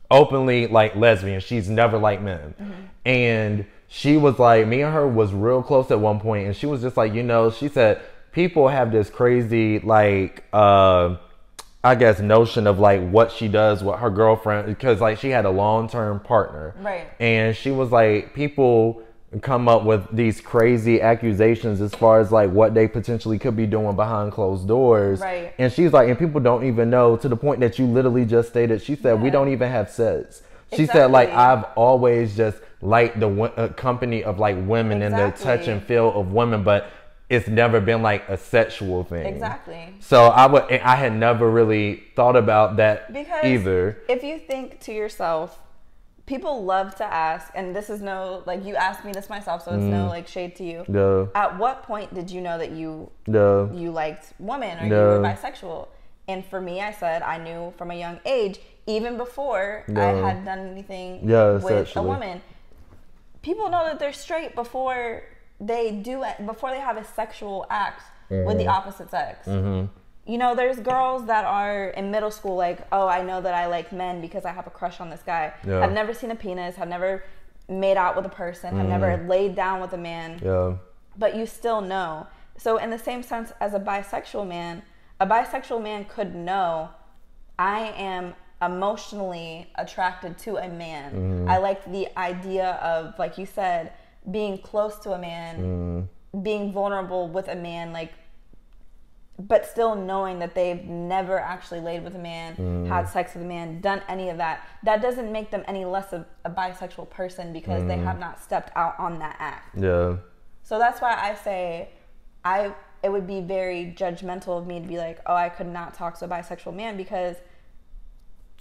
openly, like, lesbian. She's never liked men. And she was like, me and her was real close at one point, and she was just like, you know, she said, people have this crazy, like, I guess, notion of, like, what she does with her girlfriend, because, like, she had a long-term partner. And she was like, people come up with these crazy accusations as far as, like, what they potentially could be doing behind closed doors. And she's like, and people don't even know, to the point that you literally just stated. She said, we don't even have sex. She said, like, I've always just liked the company of, like, women and the touch and feel of women, but it's never been like a sexual thing. Exactly. So I had never really thought about that either. If you think to yourself, people love to ask, and this is no, like, you asked me this myself, so it's no like shade to you. No. At what point did you know that you liked women or you were bisexual? And for me, I said I knew from a young age, even before I had done anything with a woman. People know that they're straight before they have a sexual act with the opposite sex. You know, there's girls that are in middle school like, oh, I know that I like men because I have a crush on this guy. I've never seen a penis, have never made out with a person, have never laid down with a man. But you still know. So in the same sense as a bisexual man could know, I am emotionally attracted to a man. I like the idea of, like you said, being close to a man, being vulnerable with a man, like, but still knowing that they've never actually laid with a man, had sex with a man, done any of that. That doesn't make them any less a bisexual person because they have not stepped out on that act. So that's why I say it would be very judgmental of me to be like, oh, I could not talk to a bisexual man because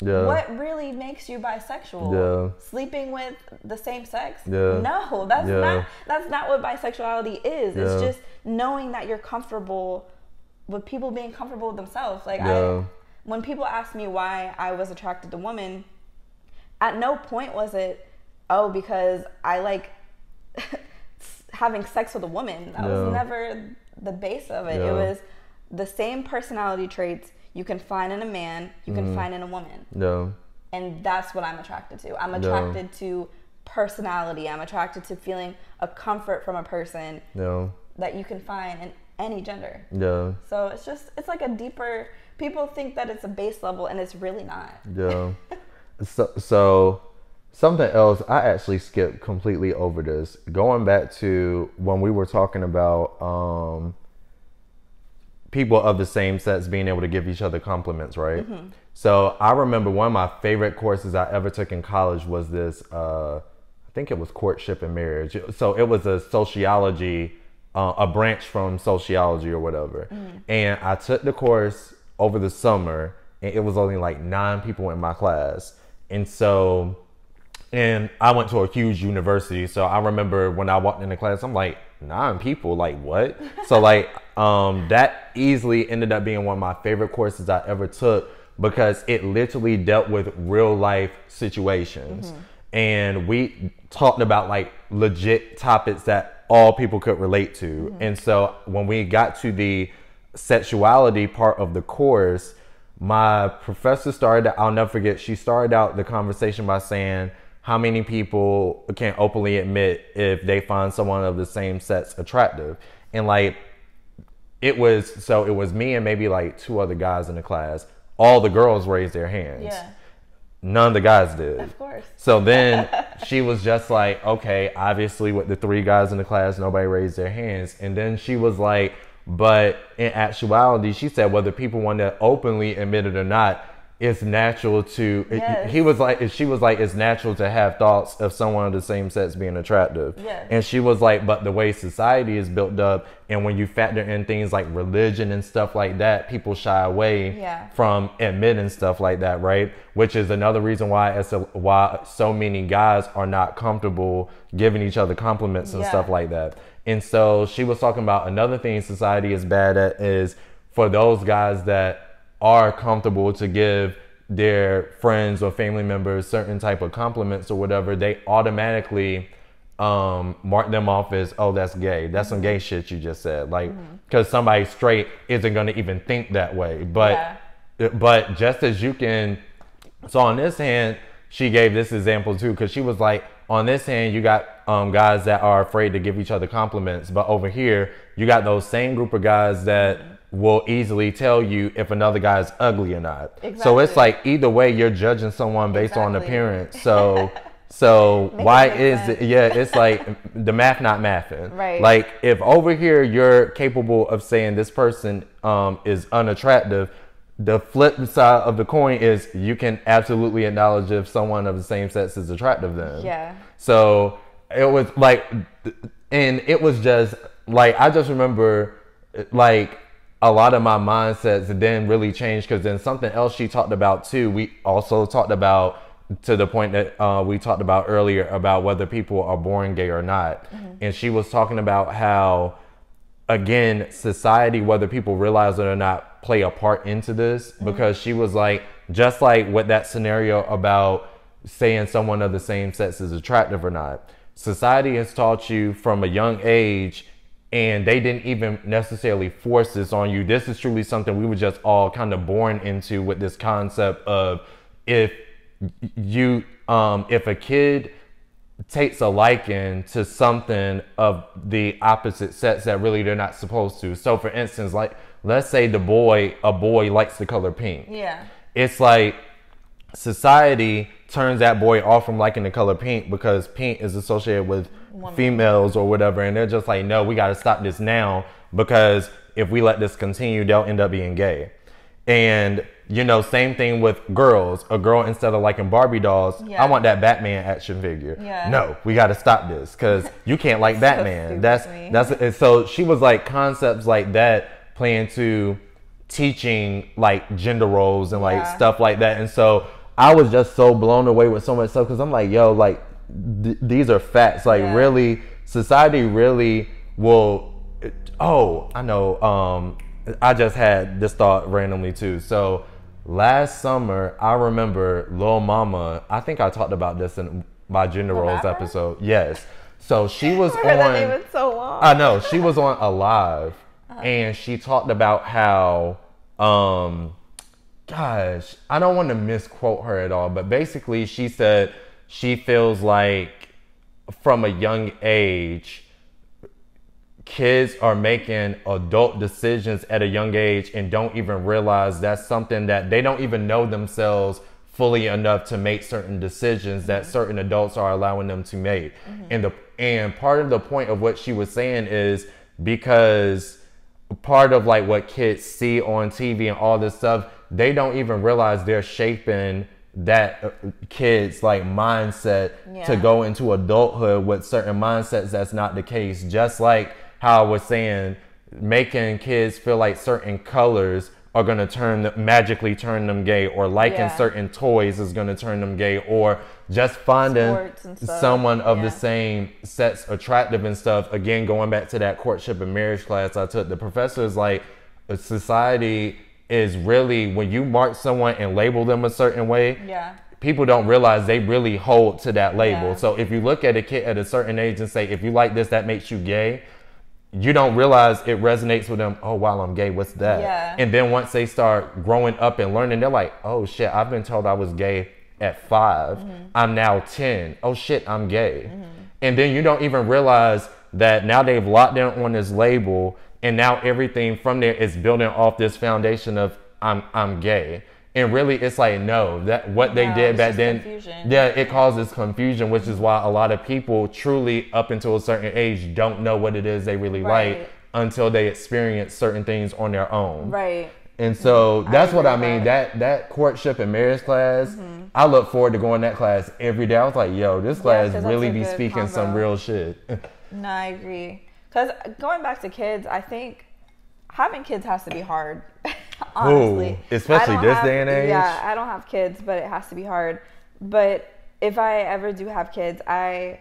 what really makes you bisexual? Sleeping with the same sex? No, that's not what bisexuality is. It's just knowing that you're comfortable with people being comfortable with themselves. Like when people ask me why I was attracted to women, at no point was it, oh, because I like having sex with a woman. That was never the base of it. It was the same personality traits you can find in a man, you can find in a woman. And that's what I'm attracted to. I'm attracted to personality. I'm attracted to feeling a comfort from a person that you can find in any gender. So it's like a deeper, people think that it's a base level and it's really not. So something else, I actually skipped completely over this. Going back to when we were talking about people of the same sex being able to give each other compliments, right? So I remember one of my favorite courses I ever took in college was this, I think it was courtship and marriage. So it was a sociology, a branch from sociology or whatever. And I took the course over the summer and it was only like 9 people in my class. And I went to a huge university. So I remember when I walked into class, I'm like, 9 people, like what? So like, that easily ended up being one of my favorite courses I ever took because it literally dealt with real life situations. And we talked about like legit topics that all people could relate to. And so when we got to the sexuality part of the course, my professor I'll never forget, she started out the conversation by saying, how many people can openly admit if they find someone of the same sex attractive? And like, it was me and maybe like 2 other guys in the class. All the girls raised their hands. None of the guys did. Of course. So then she was just like, okay, obviously with the 3 guys in the class, nobody raised their hands. And then she was like, but in actuality, she said, whether people want to openly admit it or not, it's natural to, she was like, it's natural to have thoughts of someone of the same sex being attractive. And she was like, but the way society is built up, and when you factor in things like religion and stuff like that, people shy away from admitting stuff like that, right? Which is another reason why so many guys are not comfortable giving each other compliments and stuff like that. And so she was talking about another thing society is bad at is for those guys that are comfortable to give their friends or family members certain type of compliments or whatever, they automatically mark them off as, oh, that's gay. That's some gay shit you just said. Like, because somebody straight isn't going to even think that way. But just as you can, so on this hand, she gave this example too, because she was like, on this hand, you got guys that are afraid to give each other compliments. But over here, you got those same group of guys that will easily tell you if another guy's ugly or not. So it's like either way, you're judging someone based on appearance. So why is it? It's like the math not mathing. Right. Like if over here you're capable of saying this person is unattractive, the flip side of the coin is you can absolutely acknowledge if someone of the same sex is attractive then. Yeah. So it was like, and it was just like, I just remember, like, a lot of my mindsets then really changed, because then something else she talked about too, we also talked about, to the point that we talked about earlier, about whether people are born gay or not. And she was talking about how, again, society, whether people realize it or not, play a part into this, because she was like, just like with that scenario about saying someone of the same sex is attractive or not, society has taught you from a young age, and they didn't even necessarily force this on you. This is truly something we were just all kind of born into, with this concept of, if a kid takes a liking to something of the opposite sex that really they're not supposed to. So for instance, like, let's say a boy likes the color pink. Yeah. It's like society turns that boy off from liking the color pink, because pink is associated with females or whatever, and they're just like, no, we got to stop this now, because if we let this continue, they'll end up being gay. And you know, same thing with girls. A girl, instead of liking Barbie dolls, I want that Batman action figure. No, we got to stop this, because you can't like Batman. That's so she was like, concepts like that play into teaching like gender roles and like stuff like that. And so I was just so blown away with so much stuff, because I'm like, yo, like, these are facts. Like, really, society really will. Oh, I know. I just had this thought randomly too. So last summer, I remember Lil Mama. I think I talked about this in my gender roles episode. Yes. So she was on. That name is so long. I know, she was on Alive, and she talked about how. Gosh, I don't want to misquote her at all, but basically she said she feels like from a young age, kids are making adult decisions at a young age and don't even realize that's something that they don't even know themselves fully enough to make certain decisions that certain adults are allowing them to make. And part of the point of what she was saying is because part of like what kids see on TV and all this stuff, they don't even realize they're shaping that kid's like mindset to go into adulthood with certain mindsets. That's not the case. Just like how I was saying, making kids feel like certain colors are going to magically turn them gay, or liking certain toys is going to turn them gay, or just finding someone of the same sex attractive and stuff. Again, going back to that courtship and marriage class I took, the professor is like, society is really, when you mark someone and label them a certain way, people don't realize they really hold to that label. So if you look at a kid at a certain age and say, if you like this, that makes you gay, you don't realize it resonates with them. Oh, wow, I'm gay. What's that? And then once they start growing up and learning, they're like, oh shit, I've been told I was gay at 5. I'm now 10. Oh shit, I'm gay. And then you don't even realize that now they've locked in on this label, and now everything from there is building off this foundation of I'm gay. And really, it's like, no, that what they did back then, it causes confusion, which is why a lot of people truly, up until a certain age, don't know what it is they really like until they experience certain things on their own. And so that's what I mean. That courtship and marriage class, I look forward to going that class every day. I was like, yo, this class really be speaking some real shit. No, I agree. Because going back to kids, I think having kids has to be hard. Honestly. Ooh, especially this day and age. Yeah, I don't have kids, but it has to be hard. But if I ever do have kids, I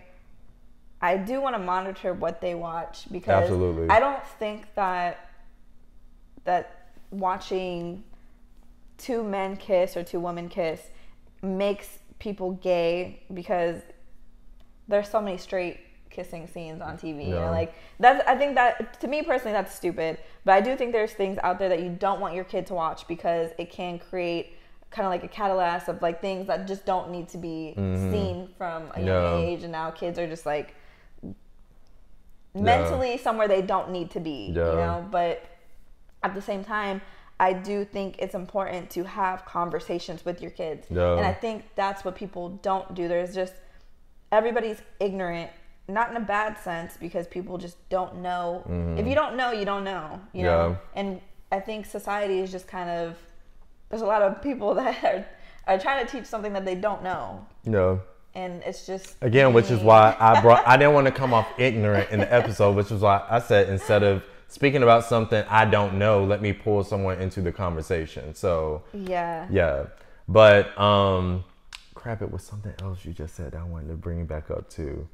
do want to monitor what they watch, because I don't think that watching 2 men kiss or 2 women kiss makes people gay, because there's so many straight kissing scenes on TV. You know, like I think that, to me personally, that's stupid. But I do think there's things out there that you don't want your kid to watch, because it can create kind of like a catalyst of like things that just don't need to be seen from a young age. And now kids are just like mentally somewhere they don't need to be, you know. But at the same time, I do think it's important to have conversations with your kids. And I think that's what people don't do. There's just, everybody's ignorant, not in a bad sense, because people just don't know. If you don't know, you don't know, you know? And I think society is just kind of, there's a lot of people that are trying to teach something that they don't know. And it's just again, which is why I didn't want to come off ignorant in the episode, which is why I said instead of speaking about something I don't know, let me pull someone into the conversation. So yeah. But crap, it was something else you just said that I wanted to bring back up too.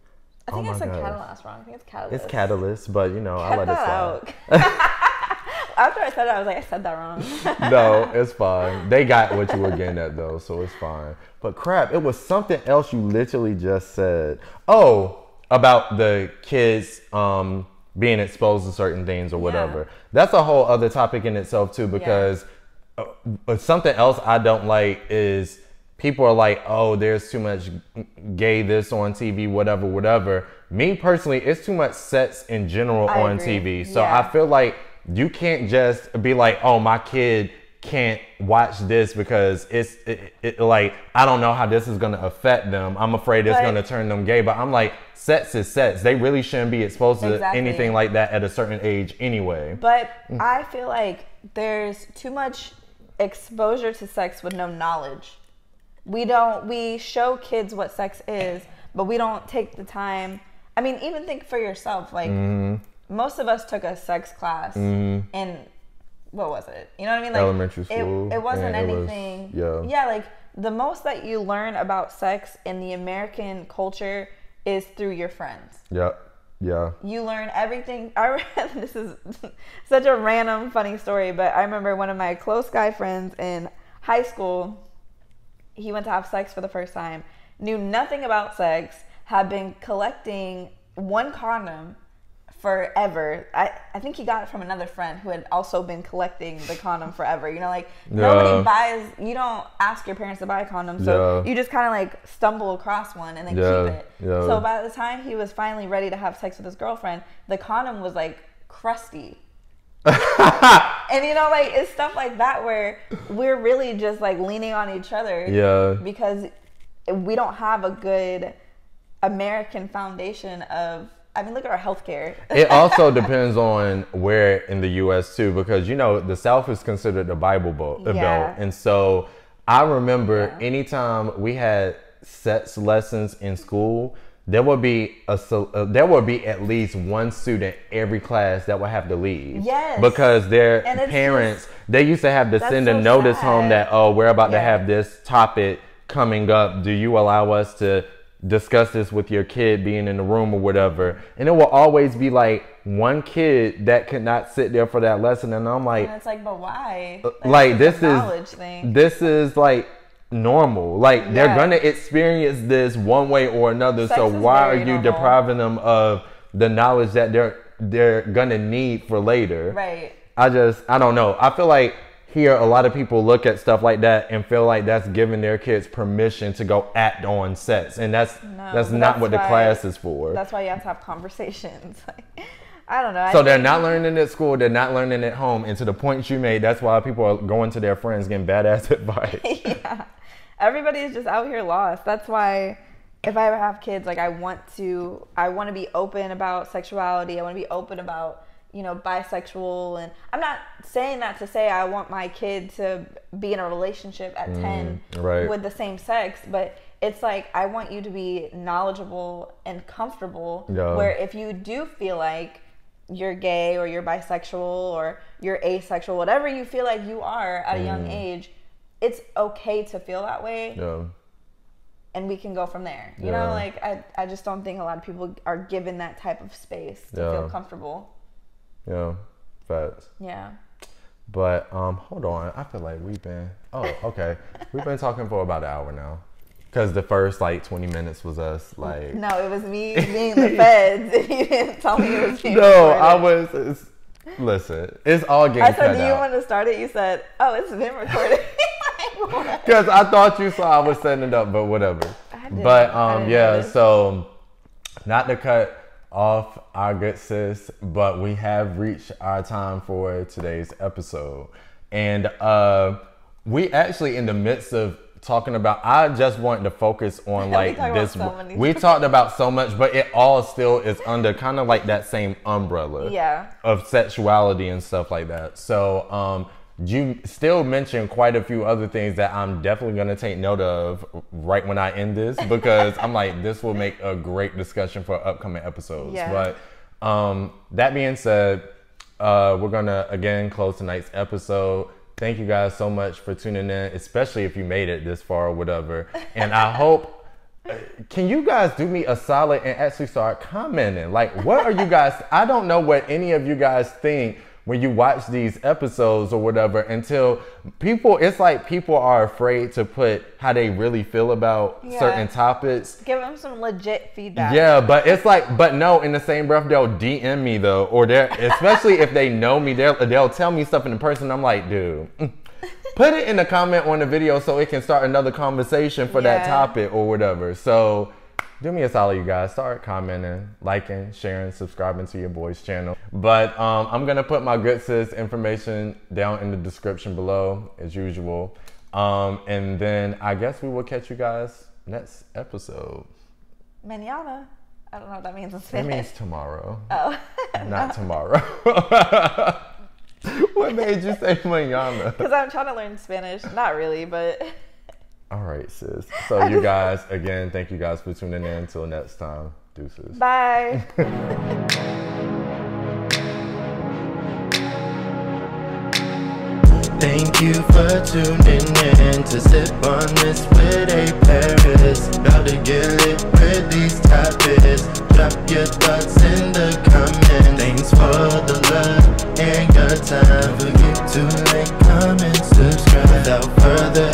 I think I said catalyst wrong. I think it's catalyst. It's catalyst, but you know, I let it slide. After I said it, I was like, I said that wrong. No, it's fine. They got what you were getting at though, so it's fine. But crap, it was something else you literally just said. Oh, about the kids being exposed to certain things or whatever. Yeah. That's a whole other topic in itself too, because something else I don't like is people are like, oh, there's too much gay this on TV, whatever. Me personally, it's too much sex in general on TV. So I feel like you can't just be like, oh, my kid can't watch this because it's like, I don't know how this is going to affect them. I'm afraid it's going to turn them gay. But I'm like, sex is sex. They really shouldn't be exposed to anything like that at a certain age anyway. But I feel like there's too much exposure to sex with no knowledge. We show kids what sex is, but we don't take the time. I mean, even think for yourself, like most of us took a sex class in, what was it? You know what I mean? Like elementary school. It wasn't anything. Yeah, like the most that you learn about sex in the American culture is through your friends. Yeah. You learn everything. This is such a random funny story, but I remember one of my close guy friends in high school, he went to have sex for the first time, knew nothing about sex, had been collecting one condom forever. I think he got it from another friend who had also been collecting the condom forever. You know, like nobody buys, you don't ask your parents to buy a condom, so you just kind of like stumble across one and then keep it. So by the time he was finally ready to have sex with his girlfriend, the condom was like crusty. And you know, like it's stuff like that where we're really just like leaning on each other because we don't have a good American foundation of, I mean, look at our healthcare. It also depends on where in the U.S. too, because you know the South is considered the Bible Belt, and so I remember anytime we had sex lessons in school, there would be at least one student every class that would have to leave. Yes. Because their parents, they used to have to send a notice home that, oh, we're about to have this topic coming up. Do you allow us to discuss this with your kid being in the room or whatever? And it will always be like one kid that could not sit there for that lesson. And I'm like, and it's like, but why? Like this is like normal. Like they're gonna experience this one way or another. Sex, so why are you depriving them of the knowledge that they're gonna need for later? Right. I don't know. I feel like here a lot of people look at stuff like that and feel like that's giving their kids permission to go act on sex, and that's not what the class is for. That's why you have to have conversations. I don't know. So they're not learning at school, they're not learning at home, and to the point you made, that's why people are going to their friends getting badass advice. Yeah. Everybody is just out here lost. That's why if I ever have kids, like I want to be open about sexuality. I want to be open about, you know, bisexual, and I'm not saying that to say I want my kid to be in a relationship at 10 with the same sex, but it's like I want you to be knowledgeable and comfortable where if you do feel like you're gay or you're bisexual or you're asexual, whatever you feel like you are at a young age, it's okay to feel that way. And we can go from there. You know, like I just don't think a lot of people are given that type of space to feel comfortable. Yeah, facts. Yeah. But hold on, I feel like we've been talking for about an hour now. Because the first like 20 minutes was us like. No, it was me being the feds, and you didn't tell me it was being recorded. Listen, it's all getting cut out. I said, do you want to start it? You said, oh, it's been recorded. Because I thought you saw I was setting it up, but whatever. But so not to cut off our good sis, but we have reached our time for today's episode, and we actually in the midst of talking about, I just wanted to focus on like this. We talked about so much, but it all still is under kind of like that same umbrella of sexuality and stuff like that. So you still mentioned quite a few other things that I'm definitely going to take note of right when I end this, because I'm like, this will make a great discussion for upcoming episodes. Yeah. But that being said, we're going to, again, close tonight's episode. Thank you guys so much for tuning in, especially if you made it this far or whatever. And I hope, can you guys do me a solid and actually start commenting? Like, what are you guys, I don't know what any of you guys think when you watch these episodes or whatever, until people, it's like people are afraid to put how they really feel about certain topics. Give them some legit feedback. Yeah, but it's like, but no, in the same breath, they'll DM me though, or they're, especially if they know me, they'll tell me stuff in person. I'm like, dude, put it in the comment on the video so it can start another conversation for that topic or whatever. So do me a solid, you guys. Start commenting, liking, sharing, subscribing to your boy's channel. But I'm going to put my good sis information down in the description below, as usual. And then I guess we will catch you guys next episode. Mañana. I don't know what that means in Spanish. It means tomorrow. Oh. Not tomorrow. What made you say mañana? Because I'm trying to learn Spanish. Not really, but... All right, sis. So you guys, again, thank you guys for tuning in. Until next time, deuces. Bye. Thank you for tuning in to Sip on This with A Paris. About to get lit with these topics. Drop your thoughts in the comments. Thanks for the love and your time. Don't forget to like, comment, subscribe. Without further